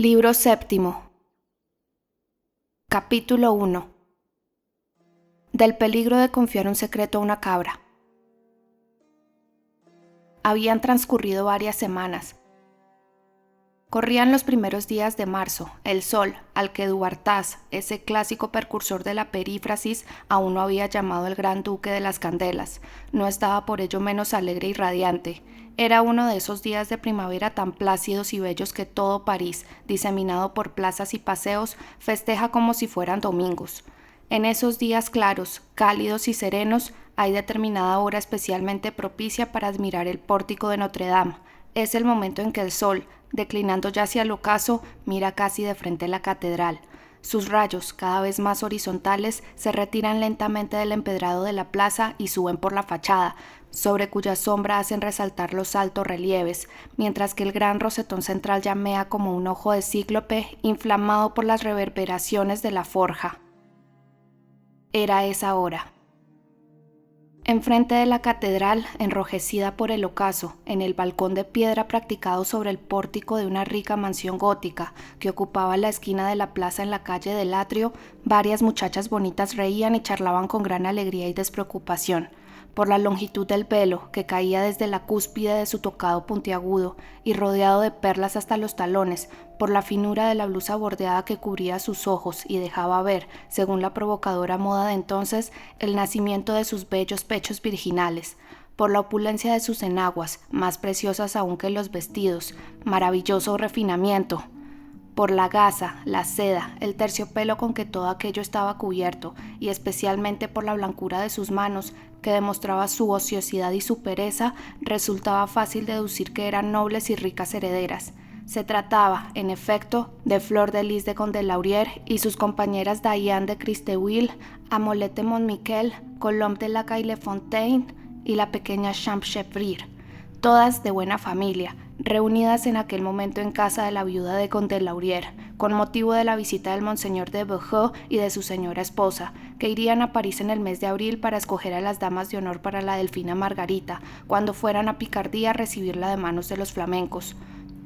Libro séptimo. Capítulo 1. Del peligro de confiar un secreto a una cabra. Habían transcurrido varias semanas. Corrían los primeros días de marzo. El sol, al que Duartás, ese clásico precursor de la perífrasis, aún no había llamado el gran duque de las candelas, no estaba por ello menos alegre y radiante. Era uno de esos días de primavera tan plácidos y bellos que todo París, diseminado por plazas y paseos, festeja como si fueran domingos. En esos días claros, cálidos y serenos, hay determinada hora especialmente propicia para admirar el pórtico de Notre Dame. Es el momento en que el sol, declinando ya hacia el ocaso, mira casi de frente a la catedral. Sus rayos, cada vez más horizontales, se retiran lentamente del empedrado de la plaza y suben por la fachada, sobre cuya sombra hacen resaltar los altos relieves, mientras que el gran rosetón central llamea como un ojo de cíclope inflamado por las reverberaciones de la forja. Era esa hora. Enfrente de la catedral, enrojecida por el ocaso, en el balcón de piedra practicado sobre el pórtico de una rica mansión gótica que ocupaba la esquina de la plaza en la calle del Atrio, varias muchachas bonitas reían y charlaban con gran alegría y despreocupación. Por la longitud del velo, que caía desde la cúspide de su tocado puntiagudo y rodeado de perlas hasta los talones, por la finura de la blusa bordeada que cubría sus ojos y dejaba ver, según la provocadora moda de entonces, el nacimiento de sus bellos pechos virginales, por la opulencia de sus enaguas, más preciosas aún que los vestidos, maravilloso refinamiento, por la gasa, la seda, el terciopelo con que todo aquello estaba cubierto, y especialmente por la blancura de sus manos, que demostraba su ociosidad y su pereza, resultaba fácil deducir que eran nobles y ricas herederas. Se trataba, en efecto, de Flor de Lis de Condelaurier y sus compañeras Diane de Christeuil, Amolette de Montmiquel, Colombe de la Caille-Fontaine y la pequeña Champchevrier, todas de buena familia, reunidas en aquel momento en casa de la viuda de Condelaurier, con motivo de la visita del monseñor de Beaujeu y de su señora esposa, que irían a París en el mes de abril para escoger a las damas de honor para la Delfina Margarita, cuando fueran a Picardía a recibirla de manos de los flamencos.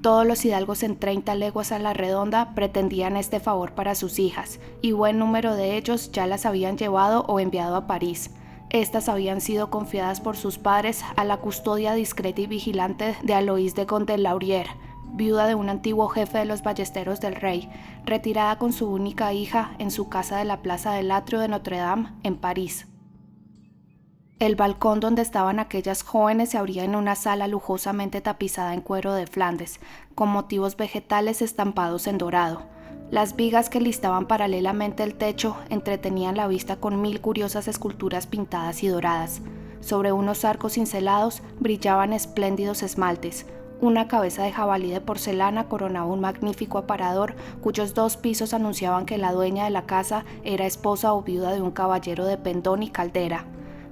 Todos los hidalgos en 30 leguas a la redonda pretendían este favor para sus hijas, y buen número de ellos ya las habían llevado o enviado a París. Estas habían sido confiadas por sus padres a la custodia discreta y vigilante de Aloïse de Condelaurier, viuda de un antiguo jefe de los ballesteros del rey, retirada con su única hija en su casa de la Plaza del Atrio de Notre Dame, en París. El balcón donde estaban aquellas jóvenes se abría en una sala lujosamente tapizada en cuero de Flandes, con motivos vegetales estampados en dorado. Las vigas que listaban paralelamente el techo entretenían la vista con 1000 curiosas esculturas pintadas y doradas. Sobre unos arcos cincelados brillaban espléndidos esmaltes. Una cabeza de jabalí de porcelana coronaba un magnífico aparador cuyos 2 pisos anunciaban que la dueña de la casa era esposa o viuda de un caballero de pendón y caldera.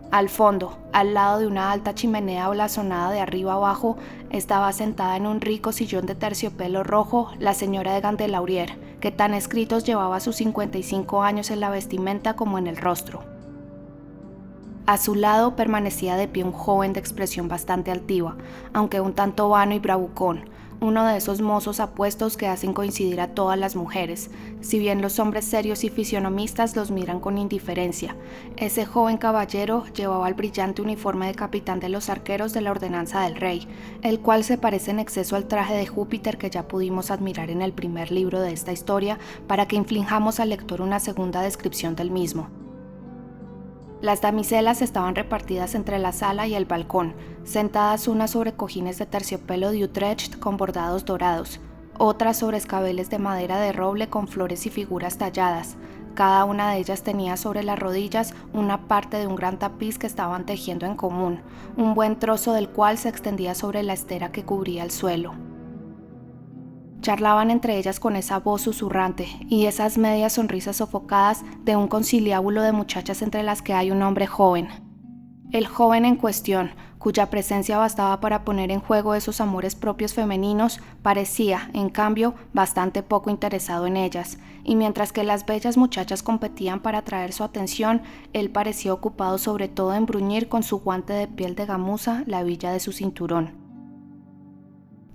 Al fondo, al lado de una alta chimenea blasonada de arriba abajo, estaba sentada en un rico sillón de terciopelo rojo la señora de Condelaurier, que tan escritos llevaba sus 55 años en la vestimenta como en el rostro. A su lado permanecía de pie un joven de expresión bastante altiva, aunque un tanto vano y bravucón, uno de esos mozos apuestos que hacen coincidir a todas las mujeres, si bien los hombres serios y fisionomistas los miran con indiferencia. Ese joven caballero llevaba el brillante uniforme de capitán de los arqueros de la ordenanza del rey, el cual se parece en exceso al traje de Júpiter que ya pudimos admirar en el primer libro de esta historia, para que inflijamos al lector una segunda descripción del mismo. Las damiselas estaban repartidas entre la sala y el balcón, sentadas unas sobre cojines de terciopelo de Utrecht con bordados dorados, otras sobre escabeles de madera de roble con flores y figuras talladas. Cada una de ellas tenía sobre las rodillas una parte de un gran tapiz que estaban tejiendo en común, un buen trozo del cual se extendía sobre la estera que cubría el suelo. Charlaban entre ellas con esa voz susurrante y esas medias sonrisas sofocadas de un conciliábulo de muchachas entre las que hay un hombre joven. El joven en cuestión, cuya presencia bastaba para poner en juego esos amores propios femeninos, parecía, en cambio, bastante poco interesado en ellas, y mientras que las bellas muchachas competían para atraer su atención, él parecía ocupado sobre todo en bruñir con su guante de piel de gamuza la hebilla de su cinturón.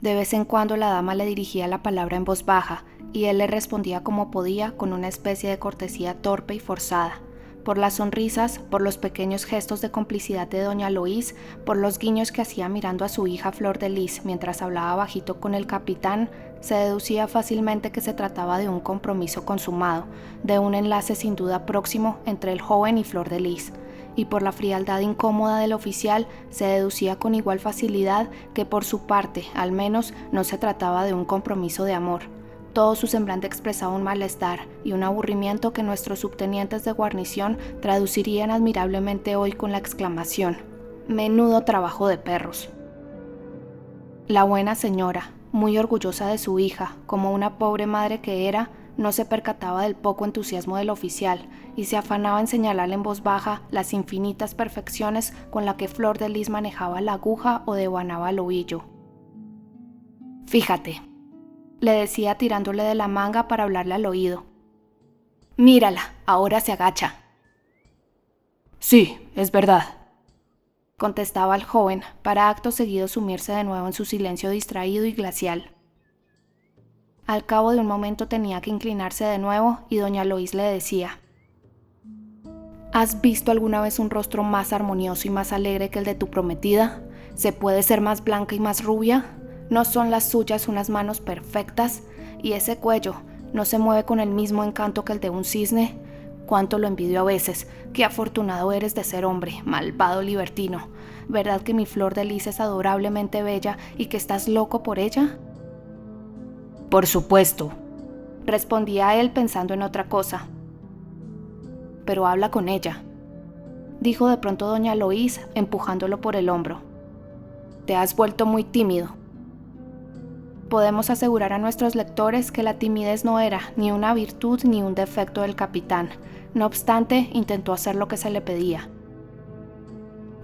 De vez en cuando la dama le dirigía la palabra en voz baja, y él le respondía como podía con una especie de cortesía torpe y forzada. Por las sonrisas, por los pequeños gestos de complicidad de doña Loís, por los guiños que hacía mirando a su hija Flor de Lis mientras hablaba bajito con el capitán, se deducía fácilmente que se trataba de un compromiso consumado, de un enlace sin duda próximo entre el joven y Flor de Lis, y por la frialdad incómoda del oficial se deducía con igual facilidad que por su parte, al menos, no se trataba de un compromiso de amor. Todo su semblante expresaba un malestar y un aburrimiento que nuestros subtenientes de guarnición traducirían admirablemente hoy con la exclamación: «Menudo trabajo de perros». La buena señora, muy orgullosa de su hija, como una pobre madre que era, no se percataba del poco entusiasmo del oficial y se afanaba en señalarle en voz baja las infinitas perfecciones con la que Flor de Lis manejaba la aguja o devanaba el ovillo. «Fíjate», le decía tirándole de la manga para hablarle al oído. «Mírala, ahora se agacha». «Sí, es verdad», contestaba el joven, para acto seguido sumirse de nuevo en su silencio distraído y glacial. Al cabo de un momento tenía que inclinarse de nuevo y doña Loís le decía: «¿Has visto alguna vez un rostro más armonioso y más alegre que el de tu prometida? ¿Se puede ser más blanca y más rubia? ¿No son las suyas unas manos perfectas? Y ese cuello, ¿no se mueve con el mismo encanto que el de un cisne? Cuánto lo envidio a veces. Qué afortunado eres de ser hombre, malvado libertino. ¿Verdad que mi Flor de Lis es adorablemente bella y que estás loco por ella?» «Por supuesto», respondía él pensando en otra cosa. «Pero habla con ella», dijo de pronto doña Loís, empujándolo por el hombro. «Te has vuelto muy tímido». Podemos asegurar a nuestros lectores que la timidez no era ni una virtud ni un defecto del capitán. No obstante, intentó hacer lo que se le pedía.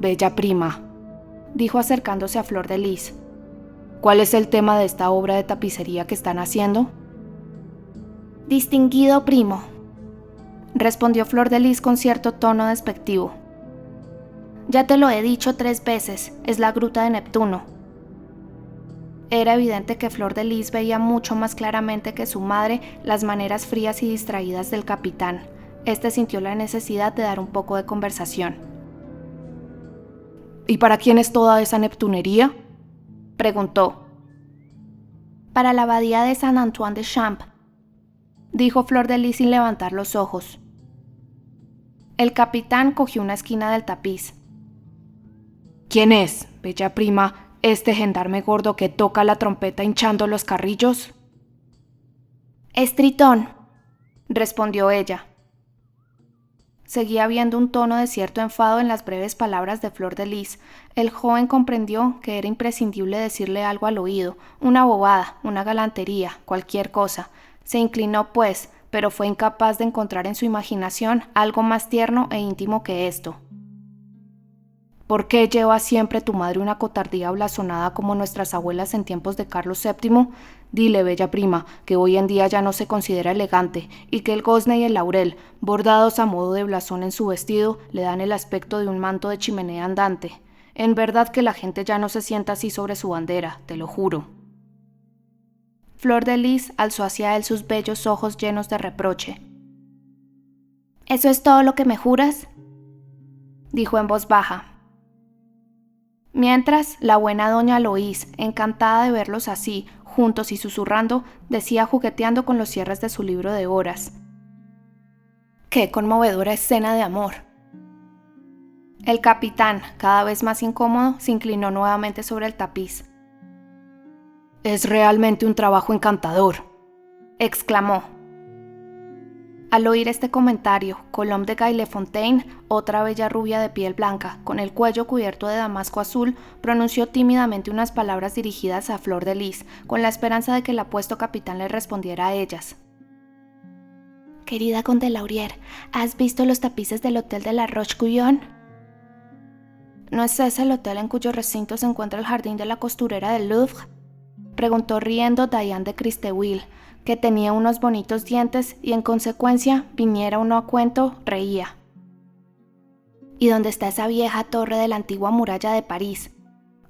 «Bella prima», dijo acercándose a Flor de Lis, «¿cuál es el tema de esta obra de tapicería que están haciendo?» «Distinguido primo», respondió Flor de Lis con cierto tono despectivo. «Ya te lo he dicho 3 veces, es la gruta de Neptuno». Era evidente que Flor de Lis veía mucho más claramente que su madre las maneras frías y distraídas del capitán. Este sintió la necesidad de dar un poco de conversación. «¿Y para quién es toda esa neptunería?», preguntó. «Para la abadía de Saint Antoine de Champs», dijo Flor de Lis sin levantar los ojos. El capitán cogió una esquina del tapiz. «¿Quién es, bella prima, este gendarme gordo que toca la trompeta hinchando los carrillos?» «Es Tritón», respondió ella. Seguía habiendo un tono de cierto enfado en las breves palabras de Flor de Lis. El joven comprendió que era imprescindible decirle algo al oído, una bobada, una galantería, cualquier cosa. Se inclinó pues, pero fue incapaz de encontrar en su imaginación algo más tierno e íntimo que esto. ¿Por qué lleva siempre tu madre una cotardía blasonada como nuestras abuelas en tiempos de Carlos VII? Dile, bella prima, que hoy en día ya no se considera elegante y que el gozne y el laurel, bordados a modo de blasón en su vestido, le dan el aspecto de un manto de chimenea andante. En verdad que la gente ya no se sienta así sobre su bandera, te lo juro». Flor de Lis alzó hacia él sus bellos ojos llenos de reproche. «¿Eso es todo lo que me juras?», dijo en voz baja. Mientras, la buena doña Loís, encantada de verlos así, juntos y susurrando, decía jugueteando con los cierres de su libro de horas: «¡Qué conmovedora escena de amor!». El capitán, cada vez más incómodo, se inclinó nuevamente sobre el tapiz. «Es realmente un trabajo encantador», exclamó. Al oír este comentario, Colombe de Gay-le-Fontaine, otra bella rubia de piel blanca, con el cuello cubierto de damasco azul, pronunció tímidamente unas palabras dirigidas a Flor de Lis, con la esperanza de que el apuesto capitán le respondiera a ellas. «Querida Conde Laurier, ¿has visto los tapices del Hotel de la Roche-Guyon?» «¿No es ese el hotel en cuyo recinto se encuentra el jardín de la costurera del Louvre?», preguntó riendo Diane de Christeuil, que tenía unos bonitos dientes y en consecuencia, viniera uno a cuento, reía. «¿Y dónde está esa vieja torre de la antigua muralla de París?».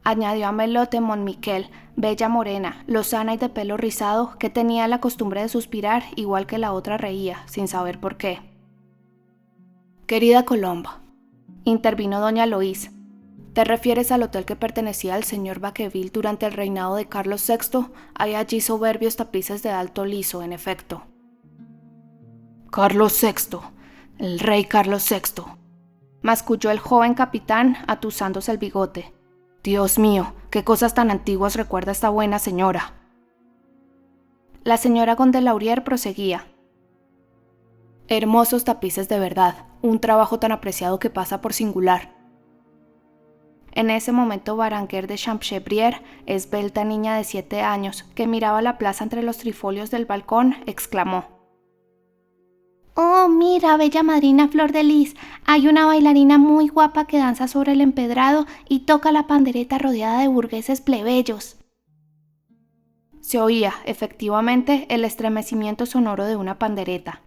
añadió Amelot de Montmiquel, bella morena, lozana y de pelo rizado, que tenía la costumbre de suspirar igual que la otra reía, sin saber por qué. Querida Colomba, intervino doña Loís, ¿te refieres al hotel que pertenecía al señor Vacqueville durante el reinado de Carlos VI? Hay allí soberbios tapices de alto liso, en efecto. Carlos VI, el rey Carlos VI, masculló el joven capitán atusándose el bigote. Dios mío, qué cosas tan antiguas recuerda esta buena señora. La señora Gondelaurier proseguía. Hermosos tapices de verdad, un trabajo tan apreciado que pasa por singular. En ese momento Baranguer de Champchebrier, esbelta niña de 7 años, que miraba la plaza entre los trifolios del balcón, exclamó. «Oh, mira, bella madrina Flor de Lis, hay una bailarina muy guapa que danza sobre el empedrado y toca la pandereta rodeada de burgueses plebeyos». Se oía, efectivamente, el estremecimiento sonoro de una pandereta.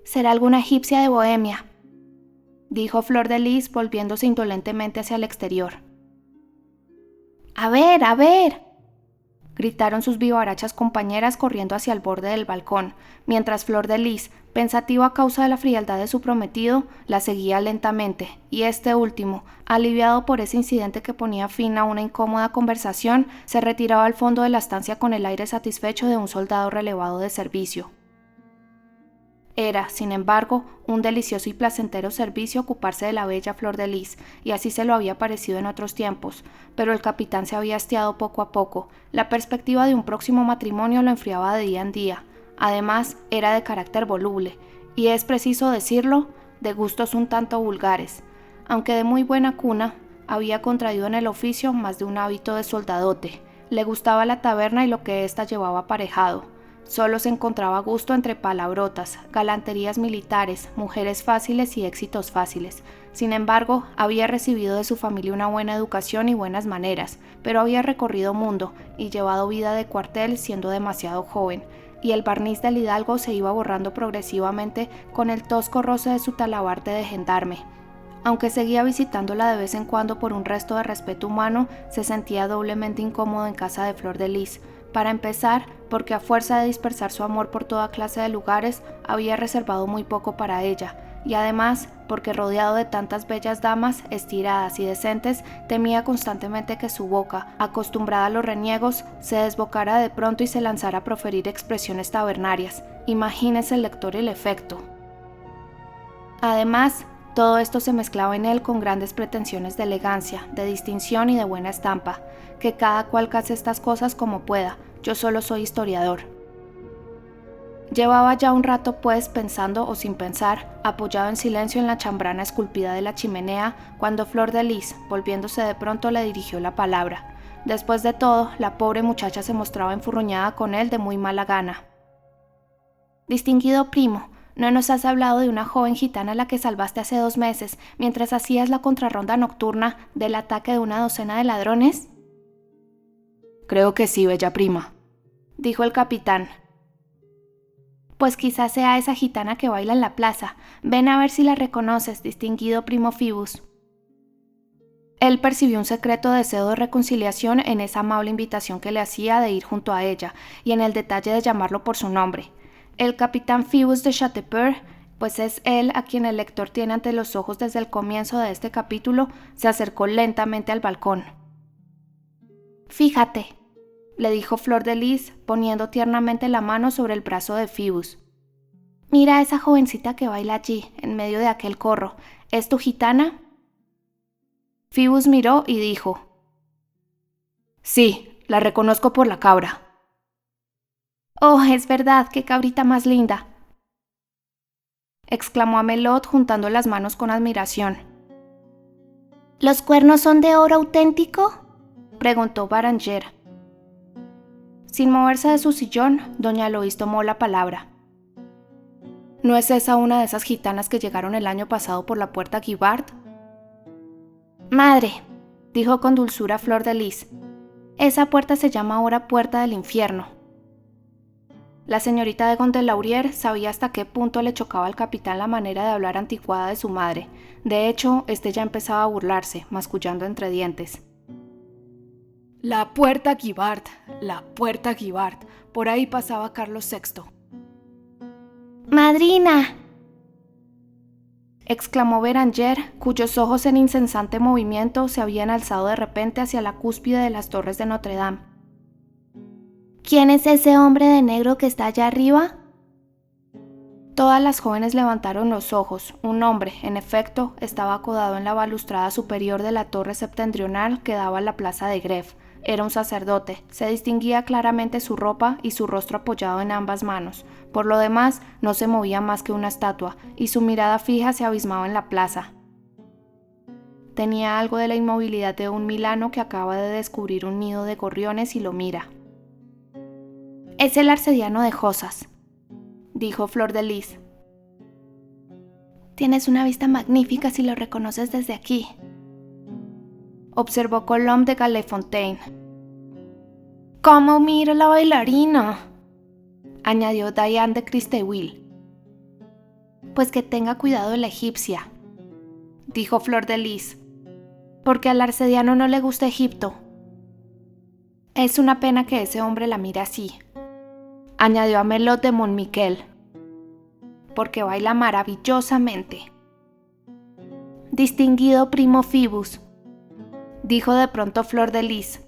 «Será alguna egipcia de Bohemia», dijo Flor de Lis, volviéndose indolentemente hacia el exterior. ¡A ver, a ver!, gritaron sus vivarachas compañeras corriendo hacia el borde del balcón, mientras Flor de Lis, pensativa a causa de la frialdad de su prometido, la seguía lentamente, y este último, aliviado por ese incidente que ponía fin a una incómoda conversación, se retiraba al fondo de la estancia con el aire satisfecho de un soldado relevado de servicio. Era, sin embargo, un delicioso y placentero servicio ocuparse de la bella Flor de Lis, y así se lo había parecido en otros tiempos, pero el capitán se había hastiado poco a poco, la perspectiva de un próximo matrimonio lo enfriaba de día en día, además era de carácter voluble, y es preciso decirlo, de gustos un tanto vulgares, aunque de muy buena cuna, había contraído en el oficio más de un hábito de soldadote, le gustaba la taberna y lo que ésta llevaba aparejado. Solo se encontraba gusto entre palabrotas, galanterías militares, mujeres fáciles y éxitos fáciles. Sin embargo, había recibido de su familia una buena educación y buenas maneras, pero había recorrido mundo y llevado vida de cuartel siendo demasiado joven, y el barniz del hidalgo se iba borrando progresivamente con el tosco roce de su talabarte de gendarme. Aunque seguía visitándola de vez en cuando por un resto de respeto humano, se sentía doblemente incómodo en casa de Flor de Lis. Para empezar, porque a fuerza de dispersar su amor por toda clase de lugares, había reservado muy poco para ella, y además, porque rodeado de tantas bellas damas, estiradas y decentes, temía constantemente que su boca, acostumbrada a los reniegos, se desbocara de pronto y se lanzara a proferir expresiones tabernarias. Imagínese el lector el efecto. Además, todo esto se mezclaba en él con grandes pretensiones de elegancia, de distinción y de buena estampa, que cada cual case estas cosas como pueda, yo solo soy historiador. Llevaba ya un rato pues pensando o sin pensar, apoyado en silencio en la chambrana esculpida de la chimenea, cuando Flor de Lis, volviéndose de pronto, le dirigió la palabra. Después de todo, la pobre muchacha se mostraba enfurruñada con él de muy mala gana. Distinguido primo, ¿no nos has hablado de una joven gitana a la que salvaste hace 2 meses, mientras hacías la contrarronda nocturna del ataque de una docena de ladrones? Creo que sí, bella prima, dijo el capitán. Pues quizás sea esa gitana que baila en la plaza. Ven a ver si la reconoces, distinguido primo Phoebus. Él percibió un secreto deseo de reconciliación en esa amable invitación que le hacía de ir junto a ella, y en el detalle de llamarlo por su nombre. El capitán Phoebus de Chateauper, pues es él a quien el lector tiene ante los ojos desde el comienzo de este capítulo, se acercó lentamente al balcón. «Fíjate», le dijo Flor de Lis, poniendo tiernamente la mano sobre el brazo de Phoebus. «Mira a esa jovencita que baila allí, en medio de aquel corro. ¿Es tu gitana?» Phoebus miró y dijo: «Sí, la reconozco por la cabra». «Oh, es verdad, qué cabrita más linda», exclamó Amelot juntando las manos con admiración. «¿Los cuernos son de oro auténtico?», preguntó Baranger. Sin moverse de su sillón, doña Loís tomó la palabra. ¿No es esa una de esas gitanas que llegaron el año pasado por la puerta Guibard? «Madre», dijo con dulzura Flor de Lis, «esa puerta se llama ahora Puerta del Infierno». La señorita de Gondelaurier sabía hasta qué punto le chocaba al capitán la manera de hablar anticuada de su madre. De hecho, este ya empezaba a burlarse, mascullando entre dientes. La puerta Guibart, la puerta Guibart. Por ahí pasaba Carlos VI. ¡Madrina!, exclamó Beranger, cuyos ojos en incesante movimiento se habían alzado de repente hacia la cúspide de las torres de Notre Dame. ¿Quién es ese hombre de negro que está allá arriba? Todas las jóvenes levantaron los ojos. Un hombre, en efecto, estaba acodado en la balustrada superior de la torre septentrional que daba a la plaza de Greve. Era un sacerdote, se distinguía claramente su ropa y su rostro apoyado en ambas manos. Por lo demás, no se movía más que una estatua, y su mirada fija se abismaba en la plaza. Tenía algo de la inmovilidad de un milano que acaba de descubrir un nido de gorriones y lo mira. Es el arcediano de Josas, dijo Flor de Lis. Tienes una vista magnífica si lo reconoces desde aquí, observó Colombe de Gallefontaine. ¿Cómo mira la bailarina?, añadió Diane de Christeuil. Pues que tenga cuidado de la egipcia, dijo Flor de Lis. Porque al arcediano no le gusta Egipto. Es una pena que ese hombre la mire así, añadió Amelot de Montmiquel, porque baila maravillosamente. Distinguido primo Phoebus, dijo de pronto Flor de Lis.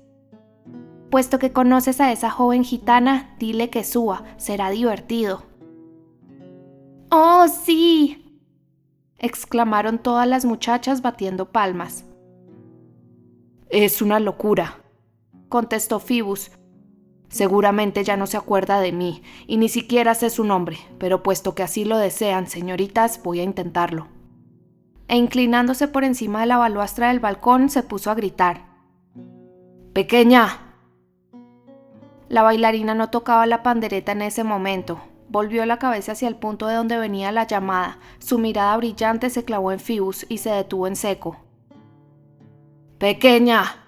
Puesto que conoces a esa joven gitana, dile que suba, será divertido. ¡Oh, sí!, exclamaron todas las muchachas batiendo palmas. Es una locura, contestó Phoebus. Seguramente ya no se acuerda de mí, y ni siquiera sé su nombre, pero puesto que así lo desean, señoritas, voy a intentarlo. E inclinándose por encima de la baluastra del balcón, se puso a gritar. ¡Pequeña! La bailarina no tocaba la pandereta en ese momento. Volvió la cabeza hacia el punto de donde venía la llamada. Su mirada brillante se clavó en Phoebus y se detuvo en seco. ¡Pequeña!,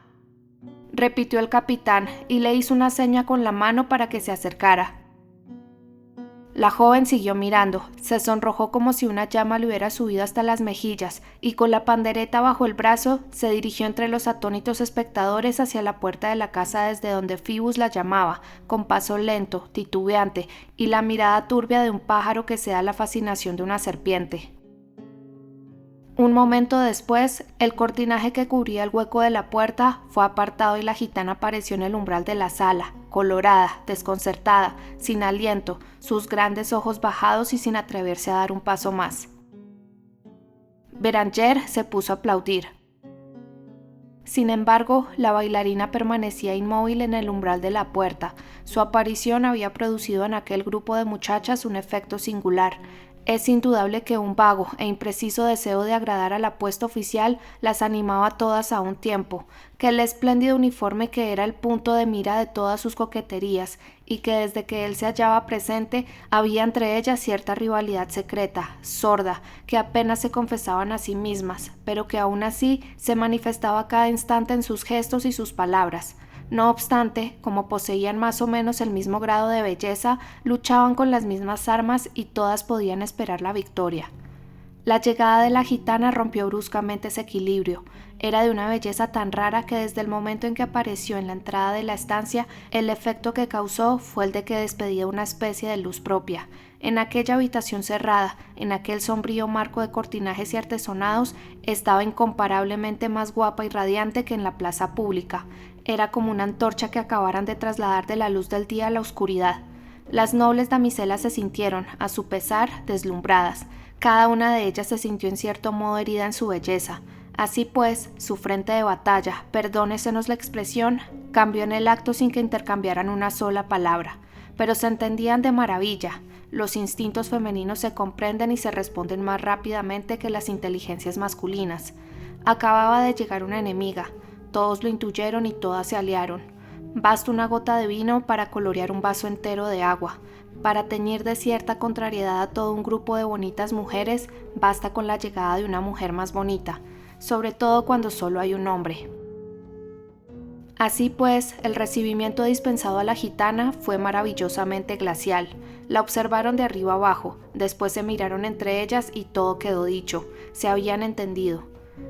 repitió el capitán y le hizo una seña con la mano para que se acercara. La joven siguió mirando, se sonrojó como si una llama le hubiera subido hasta las mejillas y con la pandereta bajo el brazo se dirigió entre los atónitos espectadores hacia la puerta de la casa desde donde Phoebus la llamaba, con paso lento, titubeante y la mirada turbia de un pájaro que se da la fascinación de una serpiente. Un momento después, el cortinaje que cubría el hueco de la puerta fue apartado y la gitana apareció en el umbral de la sala, colorada, desconcertada, sin aliento, sus grandes ojos bajados y sin atreverse a dar un paso más. Beranger se puso a aplaudir. Sin embargo, la bailarina permanecía inmóvil en el umbral de la puerta. Su aparición había producido en aquel grupo de muchachas un efecto singular. Es indudable que un vago e impreciso deseo de agradar al apuesto oficial las animaba todas a un tiempo, que el espléndido uniforme que era el punto de mira de todas sus coqueterías, y que desde que él se hallaba presente había entre ellas cierta rivalidad secreta, sorda, que apenas se confesaban a sí mismas, pero que aún así se manifestaba cada instante en sus gestos y sus palabras. No obstante, como poseían más o menos el mismo grado de belleza, luchaban con las mismas armas y todas podían esperar la victoria. La llegada de la gitana rompió bruscamente ese equilibrio. Era de una belleza tan rara que desde el momento en que apareció en la entrada de la estancia, el efecto que causó fue el de que despedía una especie de luz propia. En aquella habitación cerrada, en aquel sombrío marco de cortinajes y artesonados, estaba incomparablemente más guapa y radiante que en la plaza pública. Era como una antorcha que acabaran de trasladar de la luz del día a la oscuridad. Las nobles damiselas se sintieron, a su pesar, deslumbradas. Cada una de ellas se sintió en cierto modo herida en su belleza. Así pues, su frente de batalla, perdónesenos la expresión, cambió en el acto sin que intercambiaran una sola palabra. Pero se entendían de maravilla. Los instintos femeninos se comprenden y se responden más rápidamente que las inteligencias masculinas. Acababa de llegar una enemiga. Todos lo intuyeron y todas se aliaron. Basta una gota de vino para colorear un vaso entero de agua. Para teñir de cierta contrariedad a todo un grupo de bonitas mujeres, basta con la llegada de una mujer más bonita, sobre todo cuando solo hay un hombre. Así pues, el recibimiento dispensado a la gitana fue maravillosamente glacial. La observaron de arriba abajo, después se miraron entre ellas y todo quedó dicho, se habían entendido.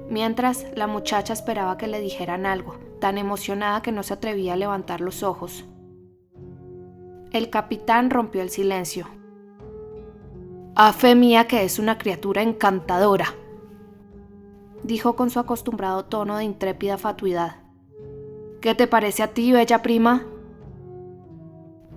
mientras la muchacha esperaba que le dijeran algo, tan emocionada que no se atrevía a levantar los ojos. El capitán rompió el silencio. «A fe mía que es una criatura encantadora», dijo con su acostumbrado tono de intrépida fatuidad. «¿Qué te parece a ti, bella prima?»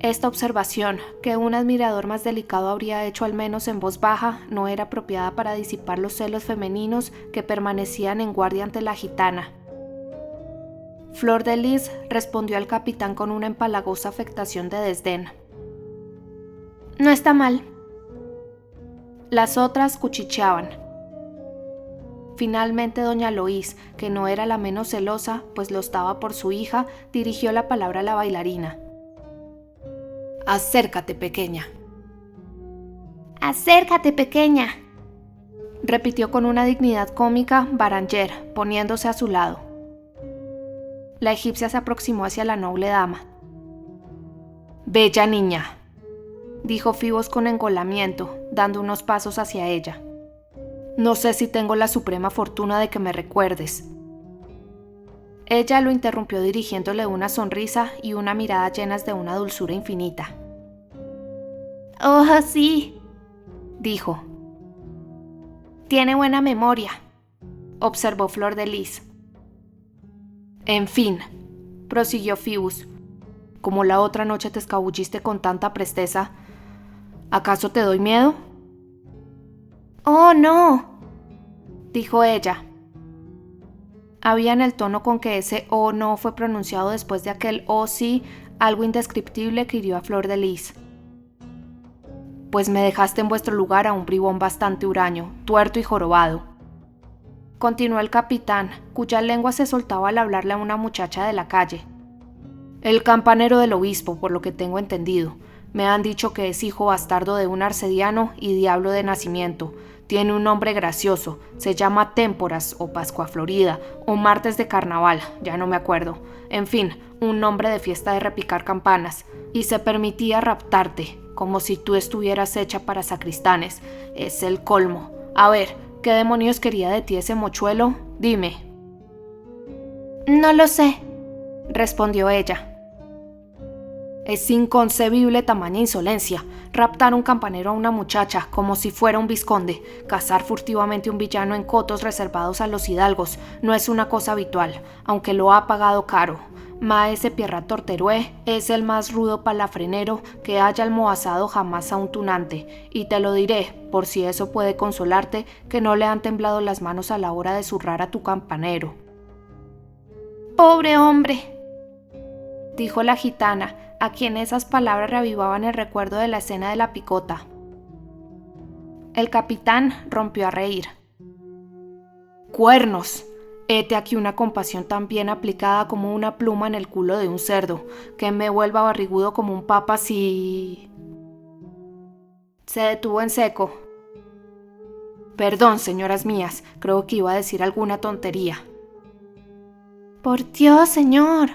Esta observación, que un admirador más delicado habría hecho al menos en voz baja, no era apropiada para disipar los celos femeninos que permanecían en guardia ante la gitana. Flor de Lis respondió al capitán con una empalagosa afectación de desdén. «No está mal». Las otras cuchicheaban. Finalmente doña Loís, que no era la menos celosa, pues lo estaba por su hija, dirigió la palabra a la bailarina. «Acércate, pequeña». «Acércate, pequeña», repitió con una dignidad cómica Baranger, poniéndose a su lado. La egipcia se aproximó hacia la noble dama. «Bella niña», dijo Fibos con engolamiento, dando unos pasos hacia ella. «No sé si tengo la suprema fortuna de que me recuerdes». Ella lo interrumpió dirigiéndole una sonrisa y una mirada llenas de una dulzura infinita. «Oh, sí», dijo. «Tiene buena memoria», observó Flor de Lis. «En fin», prosiguió Phoebus, «como la otra noche te escabulliste con tanta presteza, ¿acaso te doy miedo?» «Oh, no», dijo ella. Había en el tono con que ese «oh no» fue pronunciado después de aquel «oh sí» algo indescriptible que hirió a Flor de Lis. «Pues me dejaste en vuestro lugar a un bribón bastante huraño, tuerto y jorobado», continuó el capitán, cuya lengua se soltaba al hablarle a una muchacha de la calle. «El campanero del obispo, por lo que tengo entendido. Me han dicho que es hijo bastardo de un arcediano y diablo de nacimiento. Tiene un nombre gracioso, se llama Témporas o Pascua Florida o Martes de Carnaval, ya no me acuerdo. En fin, un nombre de fiesta de repicar campanas. Y se permitía raptarte, como si tú estuvieras hecha para sacristanes. Es el colmo. A ver, ¿qué demonios quería de ti ese mochuelo? Dime». «No lo sé», respondió ella. «Es inconcebible tamaña insolencia, raptar un campanero a una muchacha como si fuera un vizconde, cazar furtivamente un villano en cotos reservados a los hidalgos, no es una cosa habitual, aunque lo ha pagado caro. Maese Pierrat Torterué es el más rudo palafrenero que haya almohazado jamás a un tunante, y te lo diré, por si eso puede consolarte, que no le han temblado las manos a la hora de zurrar a tu campanero». «Pobre hombre», dijo la gitana, a quien esas palabras reavivaban el recuerdo de la escena de la picota. El capitán rompió a reír. «¡Cuernos! Hete aquí una compasión tan bien aplicada como una pluma en el culo de un cerdo, que me vuelva barrigudo como un papa si...». Se detuvo en seco. «Perdón, señoras mías, creo que iba a decir alguna tontería». «Por Dios, señor»,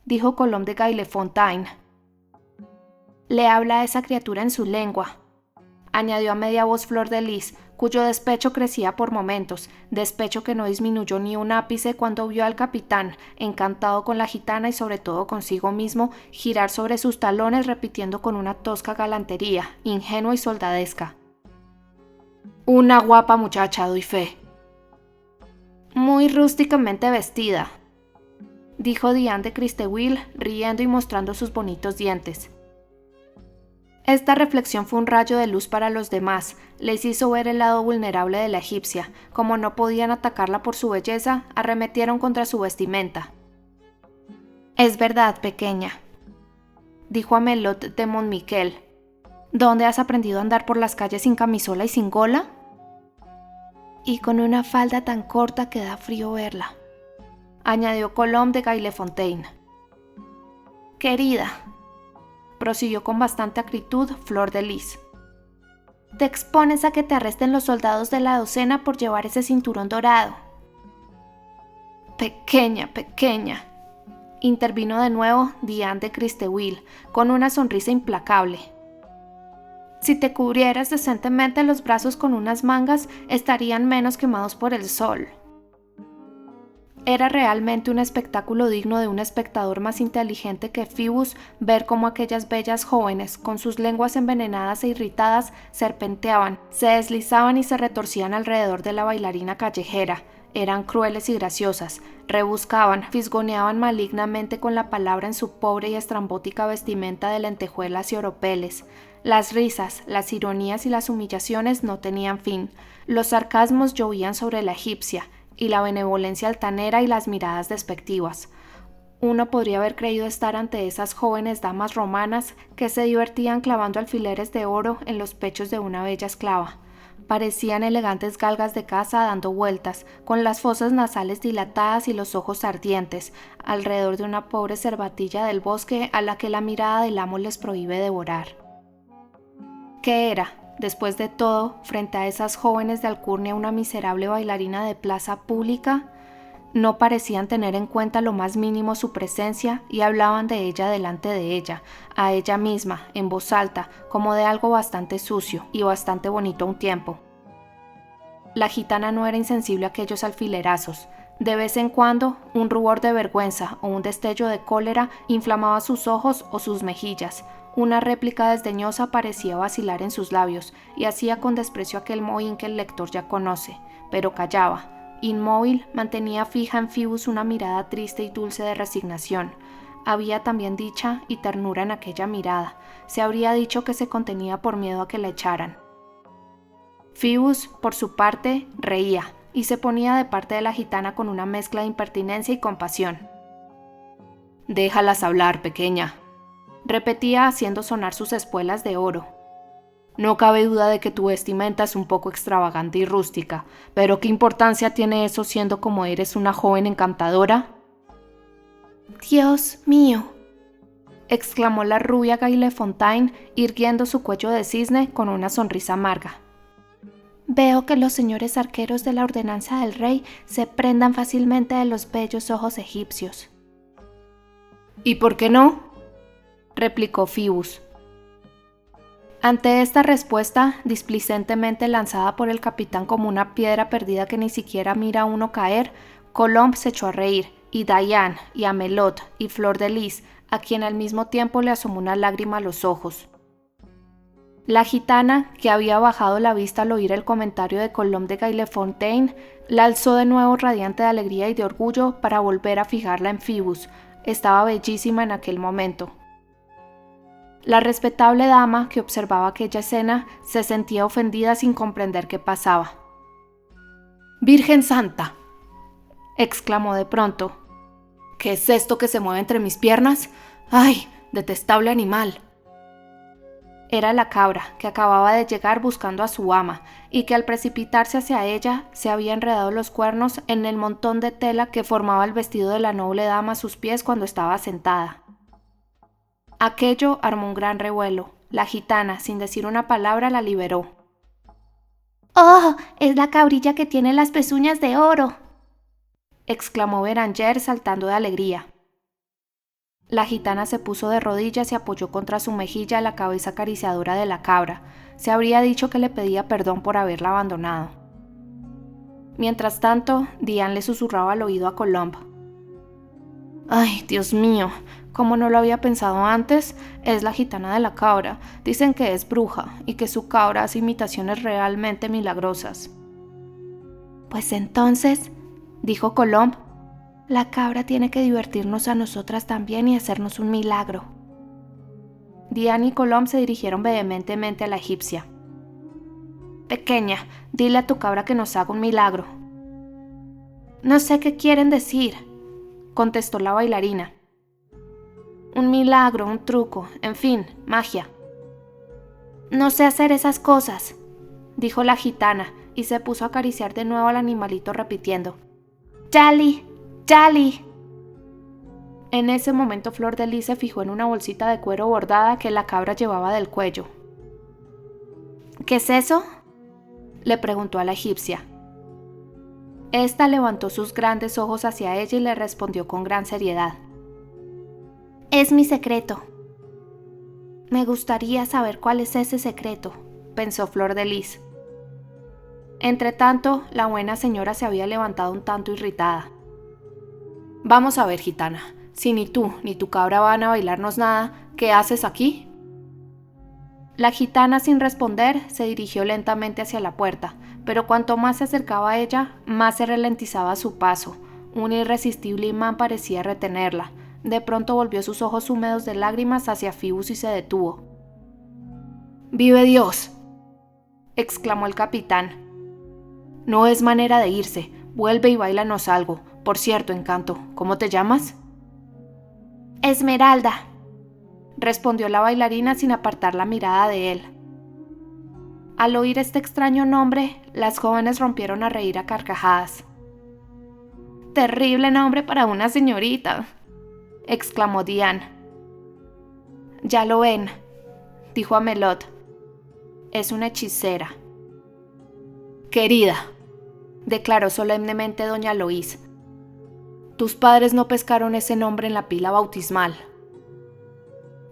dijo Colombe de Gailefontaine. «Le habla a esa criatura en su lengua», añadió a media voz Flor de Lis, cuyo despecho crecía por momentos, despecho que no disminuyó ni un ápice cuando vio al capitán, encantado con la gitana y sobre todo consigo mismo, girar sobre sus talones repitiendo con una tosca galantería, ingenua y soldadesca: «Una guapa muchacha, doy fe». «Muy rústicamente vestida», dijo Diane de Christeuil, riendo y mostrando sus bonitos dientes. Esta reflexión fue un rayo de luz para los demás, les hizo ver el lado vulnerable de la egipcia. Como no podían atacarla por su belleza, arremetieron contra su vestimenta. «Es verdad, pequeña», dijo Amelot de Montmiquel. «¿Dónde has aprendido a andar por las calles sin camisola y sin gola?» «Y con una falda tan corta que da frío verla», añadió Colombe de Gailefontaine. «Querida», prosiguió con bastante acritud Flor de Lis, «te expones a que te arresten los soldados de la docena por llevar ese cinturón dorado». «Pequeña, pequeña», intervino de nuevo Diane de Christeuil, con una sonrisa implacable. Si te cubrieras decentemente los brazos con unas mangas, estarían menos quemados por el sol. Era realmente un espectáculo digno de un espectador más inteligente que Phoebus ver cómo aquellas bellas jóvenes, con sus lenguas envenenadas e irritadas, serpenteaban, se deslizaban y se retorcían alrededor de la bailarina callejera. Eran crueles y graciosas, rebuscaban, fisgoneaban malignamente con la palabra en su pobre y estrambótica vestimenta de lentejuelas y oropeles. Las risas, las ironías y las humillaciones no tenían fin. Los sarcasmos llovían sobre la egipcia, y la benevolencia altanera y las miradas despectivas. Uno podría haber creído estar ante esas jóvenes damas romanas que se divertían clavando alfileres de oro en los pechos de una bella esclava. Parecían elegantes galgas de caza dando vueltas, con las fosas nasales dilatadas y los ojos ardientes, alrededor de una pobre cervatilla del bosque a la que la mirada del amo les prohíbe devorar. ¿Qué era? Después de todo, frente a esas jóvenes de alcurnia, una miserable bailarina de plaza pública, no parecían tener en cuenta lo más mínimo su presencia y hablaban de ella delante de ella, a ella misma, en voz alta, como de algo bastante sucio y bastante bonito a un tiempo. La gitana no era insensible a aquellos alfilerazos. De vez en cuando, un rubor de vergüenza o un destello de cólera inflamaba sus ojos o sus mejillas. Una réplica desdeñosa parecía vacilar en sus labios y hacía con desprecio aquel mohín que el lector ya conoce, pero callaba. Inmóvil, mantenía fija en Phoebus una mirada triste y dulce de resignación. Había también dicha y ternura en aquella mirada. Se habría dicho que se contenía por miedo a que la echaran. Phoebus, por su parte, reía y se ponía de parte de la gitana con una mezcla de impertinencia y compasión. «Déjalas hablar, pequeña», repetía haciendo sonar sus espuelas de oro. «No cabe duda de que tu vestimenta es un poco extravagante y rústica, pero ¿qué importancia tiene eso siendo como eres una joven encantadora?» «Dios mío», exclamó la rubia Gailefontaine, irguiendo su cuello de cisne con una sonrisa amarga. «Veo que los señores arqueros de la ordenanza del rey se prendan fácilmente de los bellos ojos egipcios». «¿Y por qué no?», replicó Phoebus. Ante esta respuesta, displicentemente lanzada por el capitán como una piedra perdida que ni siquiera mira a uno caer, Colomb se echó a reír, y Diane, y Amelot, y Flor de Lis, a quien al mismo tiempo le asomó una lágrima a los ojos. La gitana, que había bajado la vista al oír el comentario de Colomb de Gailefontaine, la alzó de nuevo radiante de alegría y de orgullo para volver a fijarla en Phoebus. Estaba bellísima en aquel momento. La respetable dama que observaba aquella escena se sentía ofendida sin comprender qué pasaba. «¡Virgen Santa!», exclamó de pronto. «¿Qué es esto que se mueve entre mis piernas? ¡Ay, detestable animal!». Era la cabra, que acababa de llegar buscando a su ama, y que al precipitarse hacia ella se había enredado los cuernos en el montón de tela que formaba el vestido de la noble dama a sus pies cuando estaba sentada. Aquello armó un gran revuelo. La gitana, sin decir una palabra, la liberó. «¡Oh, es la cabrilla que tiene las pezuñas de oro!», exclamó Beranger saltando de alegría. La gitana se puso de rodillas y apoyó contra su mejilla la cabeza acariciadora de la cabra. Se habría dicho que le pedía perdón por haberla abandonado. Mientras tanto, Diane le susurraba al oído a Colomb. «Ay, Dios mío, como no lo había pensado antes, es la gitana de la cabra. Dicen que es bruja y que su cabra hace imitaciones realmente milagrosas». «Pues entonces», dijo Colomb, «la cabra tiene que divertirnos a nosotras también y hacernos un milagro». Diane y Colomb se dirigieron vehementemente a la egipcia. «Pequeña, dile a tu cabra que nos haga un milagro». «No sé qué quieren decir», contestó la bailarina. «Un milagro, un truco, en fin, magia». «No sé hacer esas cosas», dijo la gitana, y se puso a acariciar de nuevo al animalito repitiendo: «Yali, Yali». En ese momento Flor de Lis se fijó en una bolsita de cuero bordada que la cabra llevaba del cuello. «¿Qué es eso?», le preguntó a la egipcia. Esta levantó sus grandes ojos hacia ella y le respondió con gran seriedad: «Es mi secreto». Me gustaría saber cuál es ese secreto, pensó Flor de Lis. Entretanto, la buena señora se había levantado un tanto irritada. Vamos a ver, gitana, si ni tú ni tu cabra van a bailarnos nada, ¿qué haces aquí? La gitana, sin responder, se dirigió lentamente hacia la puerta, pero cuanto más se acercaba a ella, más se ralentizaba su paso. Un irresistible imán parecía retenerla. De pronto volvió sus ojos húmedos de lágrimas hacia Phoebus y se detuvo. ¡Vive Dios!, exclamó el capitán. No es manera de irse, vuelve y báilanos algo. Por cierto, Encanto, ¿cómo te llamas? Esmeralda, respondió la bailarina sin apartar la mirada de él. Al oír este extraño nombre, las jóvenes rompieron a reír a carcajadas. Terrible nombre para una señorita, exclamó Diane. Ya lo ven, dijo Amelot. Es una hechicera. Querida, declaró solemnemente doña Loís, tus padres no pescaron ese nombre en la pila bautismal.